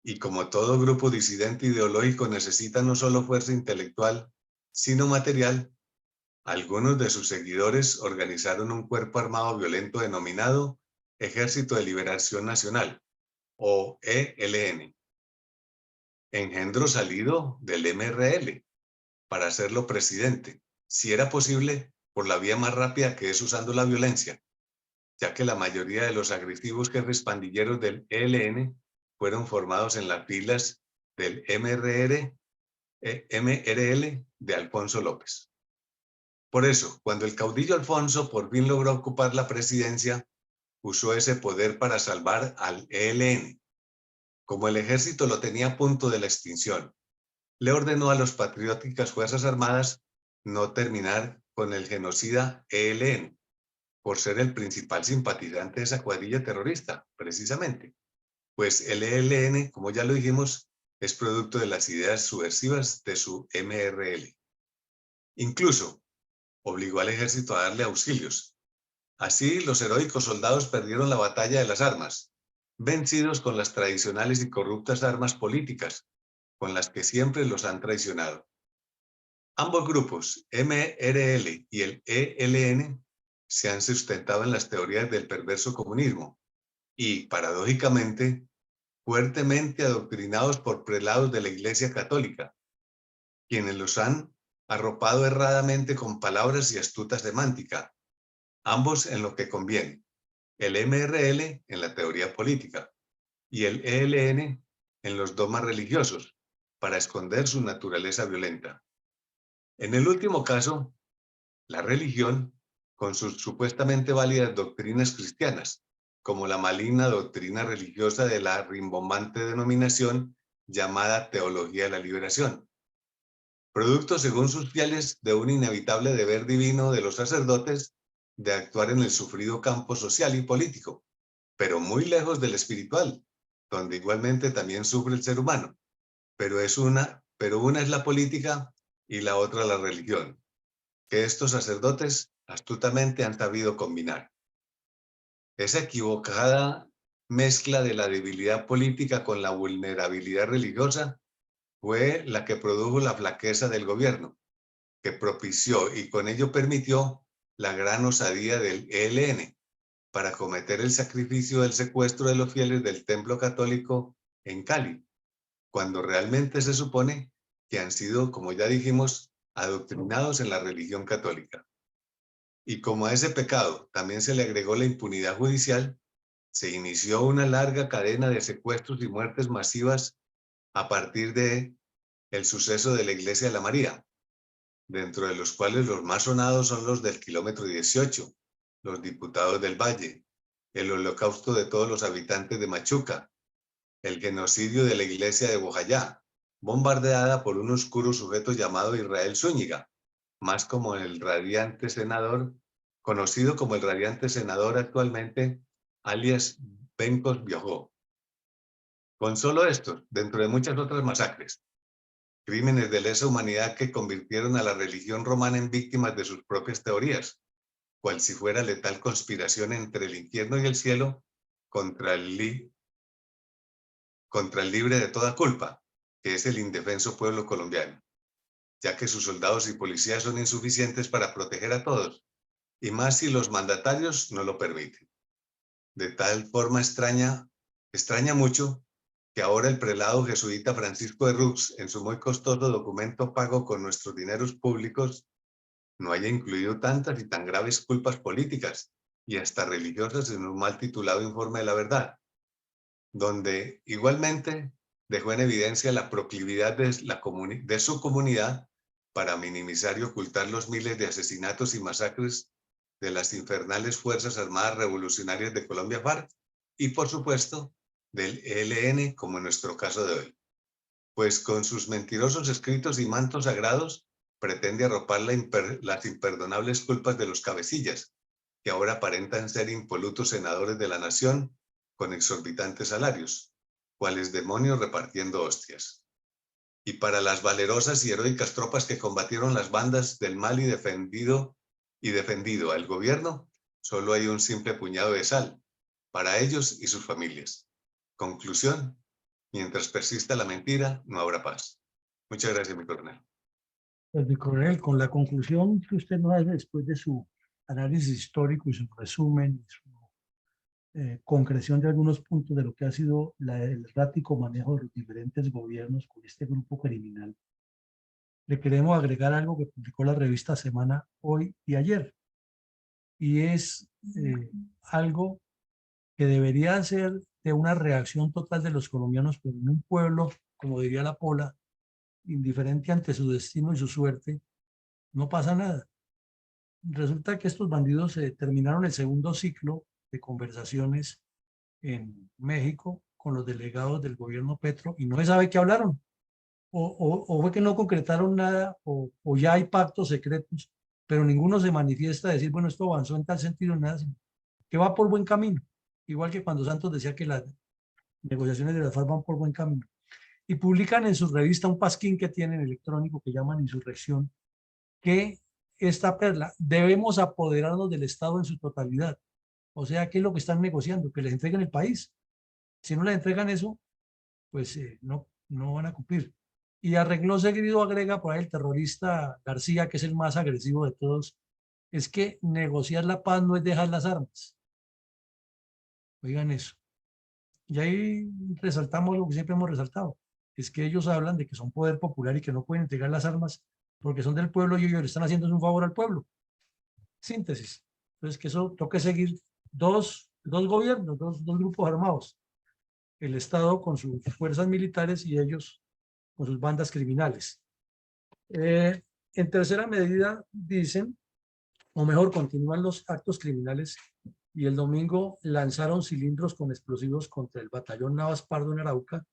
Y como todo grupo disidente ideológico necesita no solo fuerza intelectual, sino material, algunos de sus seguidores organizaron un cuerpo armado violento denominado Ejército de Liberación Nacional, o ELN, engendro salido del MRL, para hacerlo presidente, si era posible, por la vía más rápida, que es usando la violencia, ya que la mayoría de los agresivos jefes pandilleros del ELN fueron formados en las filas del MRL de Alfonso López. Por eso, cuando el caudillo Alfonso por fin logró ocupar la presidencia, usó ese poder para salvar al ELN. Como el ejército lo tenía a punto de la extinción, le ordenó a las patrióticas Fuerzas Armadas no terminar con el genocida ELN, por ser el principal simpatizante de esa cuadrilla terrorista, precisamente. Pues el ELN, como ya lo dijimos, es producto de las ideas subversivas de su MRL. Incluso obligó al ejército a darle auxilios. Así, los heroicos soldados perdieron la batalla de las armas, vencidos con las tradicionales y corruptas armas políticas, con las que siempre los han traicionado. Ambos grupos, MRL y el ELN, se han sustentado en las teorías del perverso comunismo y, paradójicamente, fuertemente adoctrinados por prelados de la Iglesia Católica, quienes los han arropado erradamente con palabras y astuta semántica, ambos en lo que conviene, el MRL en la teoría política y el ELN en los dogmas religiosos, para esconder su naturaleza violenta. En el último caso, la religión, con sus supuestamente válidas doctrinas cristianas, como la maligna doctrina religiosa de la rimbombante denominación llamada Teología de la Liberación, producto, según sus fieles, de un inevitable deber divino de los sacerdotes de actuar en el sufrido campo social y político, pero muy lejos del espiritual, donde igualmente también sufre el ser humano, pero una es la política y la otra la religión, que estos sacerdotes astutamente han sabido combinar. Esa equivocada mezcla de la debilidad política con la vulnerabilidad religiosa fue la que produjo la flaqueza del gobierno, que propició y con ello permitió la gran osadía del ELN para cometer el sacrificio del secuestro de los fieles del templo católico en Cali, cuando realmente se supone que han sido, como ya dijimos, adoctrinados en la religión católica. Y como a ese pecado también se le agregó la impunidad judicial, se inició una larga cadena de secuestros y muertes masivas a partir de el suceso de la Iglesia de la María, dentro de los cuales los más sonados son los del kilómetro 18, los diputados del Valle, el holocausto de todos los habitantes de Machuca, el genocidio de la iglesia de Bojayá, bombardeada por un oscuro sujeto llamado Israel Zúñiga, más como el radiante senador, conocido como el radiante senador actualmente, alias Bencos Biojó. Con solo estos, dentro de muchas otras masacres, crímenes de lesa humanidad que convirtieron a la religión romana en víctimas de sus propias teorías, cual si fuera letal conspiración entre el infierno y el cielo contra el libre de toda culpa, que es el indefenso pueblo colombiano, ya que sus soldados y policías son insuficientes para proteger a todos, y más si los mandatarios no lo permiten. De tal forma extraña mucho que ahora el prelado jesuita Francisco de Rux, en su muy costoso documento pago con nuestros dineros públicos, no haya incluido tantas y tan graves culpas políticas y hasta religiosas en un mal titulado informe de la verdad, donde igualmente dejó en evidencia la proclividad de su comunidad para minimizar y ocultar los miles de asesinatos y masacres de las infernales Fuerzas Armadas Revolucionarias de Colombia FARC y, por supuesto, del ELN, como en nuestro caso de hoy. Pues con sus mentirosos escritos y mantos sagrados pretende arropar las imperdonables culpas de los cabecillas, que ahora aparentan ser impolutos senadores de la nación con exorbitantes salarios, cuales demonios repartiendo hostias. Y para las valerosas y heroicas tropas que combatieron las bandas del mal y defendido al gobierno, solo hay un simple puñado de sal, para ellos y sus familias. Conclusión: mientras persista la mentira, no habrá paz. Muchas gracias, mi coronel. Pues, mi coronel, con la conclusión que usted nos hace después de su análisis histórico y su resumen, y su concreción de algunos puntos de lo que ha sido el errático manejo de los diferentes gobiernos con este grupo criminal, le queremos agregar algo que publicó la revista Semana hoy y ayer, y es algo que debería ser de una reacción total de los colombianos, pero en un pueblo, como diría la Pola, indiferente ante su destino y su suerte, no pasa nada. Resulta que estos bandidos terminaron el segundo ciclo de conversaciones en México con los delegados del gobierno Petro y no se sabe qué hablaron. O fue que no concretaron nada, o ya hay pactos secretos, pero ninguno se manifiesta a decir, bueno, esto avanzó en tal sentido, nada, sino que va por buen camino. Igual que cuando Santos decía que las negociaciones de las FARC van por buen camino. y publican en su revista un pasquín que tienen electrónico que llaman Insurrección, que esta perla, debemos apoderarnos del Estado en su totalidad. O sea, ¿qué es lo que están negociando? Que les entreguen el país. Si no les entregan eso, pues no van a cumplir. Y arregló seguido agrega por ahí el terrorista García, que es el más agresivo de todos, es que negociar la paz no es dejar las armas. Oigan eso. Y ahí resaltamos lo que siempre hemos resaltado, es que ellos hablan de que son poder popular y que no pueden entregar las armas porque son del pueblo y ellos le están haciendo un favor al pueblo. Síntesis. Entonces, que eso toque seguir dos gobiernos, dos grupos armados. El Estado con sus fuerzas militares y ellos con sus bandas criminales. En tercera medida, dicen, o mejor, continúan los actos criminales y el domingo lanzaron cilindros con explosivos contra el batallón Navas Pardo en Arauca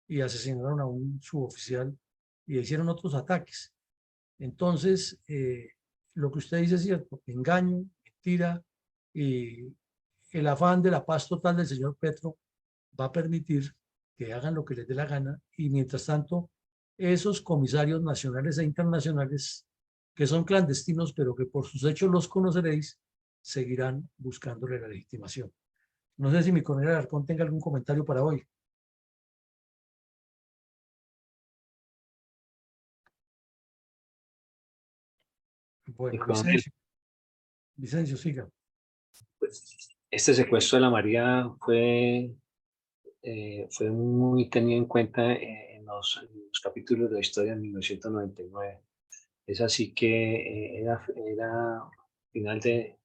y asesinaron a un suboficial y hicieron otros ataques. Entonces, lo que usted dice es cierto, engaño, mentira y el afán de la paz total del señor Petro va a permitir que hagan lo que les dé la gana y mientras tanto esos comisarios nacionales e internacionales que son clandestinos pero que por sus hechos los conoceréis seguirán buscándole la legitimación. No sé si mi coronel Alarcón tenga algún comentario para hoy. Bueno, Vicencio, siga. Este secuestro de la María fue muy tenido en cuenta en los capítulos de la historia de 1999. Es así que era final de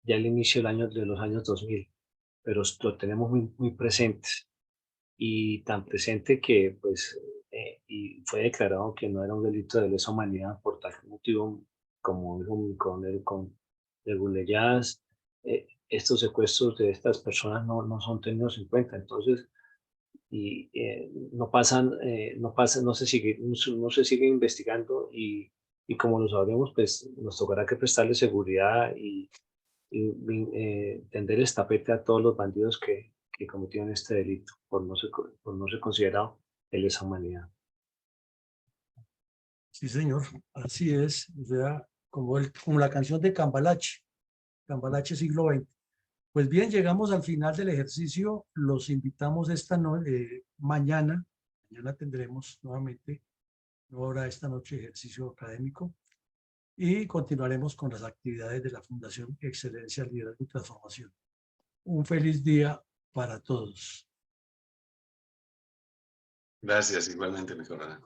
ya el inicio de los años 2000, pero lo tenemos muy presentes y tan presente que pues y fue declarado que no era un delito de lesa humanidad por tal motivo como dijo con Leguleyas, estos secuestros de estas personas no son tenidos en cuenta. Entonces, y no se sigue investigando y como lo sabremos, pues nos tocará que prestarle seguridad y tender el tapete a todos los bandidos que cometieron este delito por no ser considerado de lesa humanidad. Sí, señor, así es. O sea, como la canción de Cambalache, Cambalache siglo XX. Pues bien, llegamos al final del ejercicio. Los invitamos mañana. Mañana tendremos nuevamente, no habrá esta noche ejercicio académico y continuaremos con las actividades de la Fundación Excelencia, Liderazgo y Transformación. Un feliz día para todos. Gracias, igualmente, mi coronel.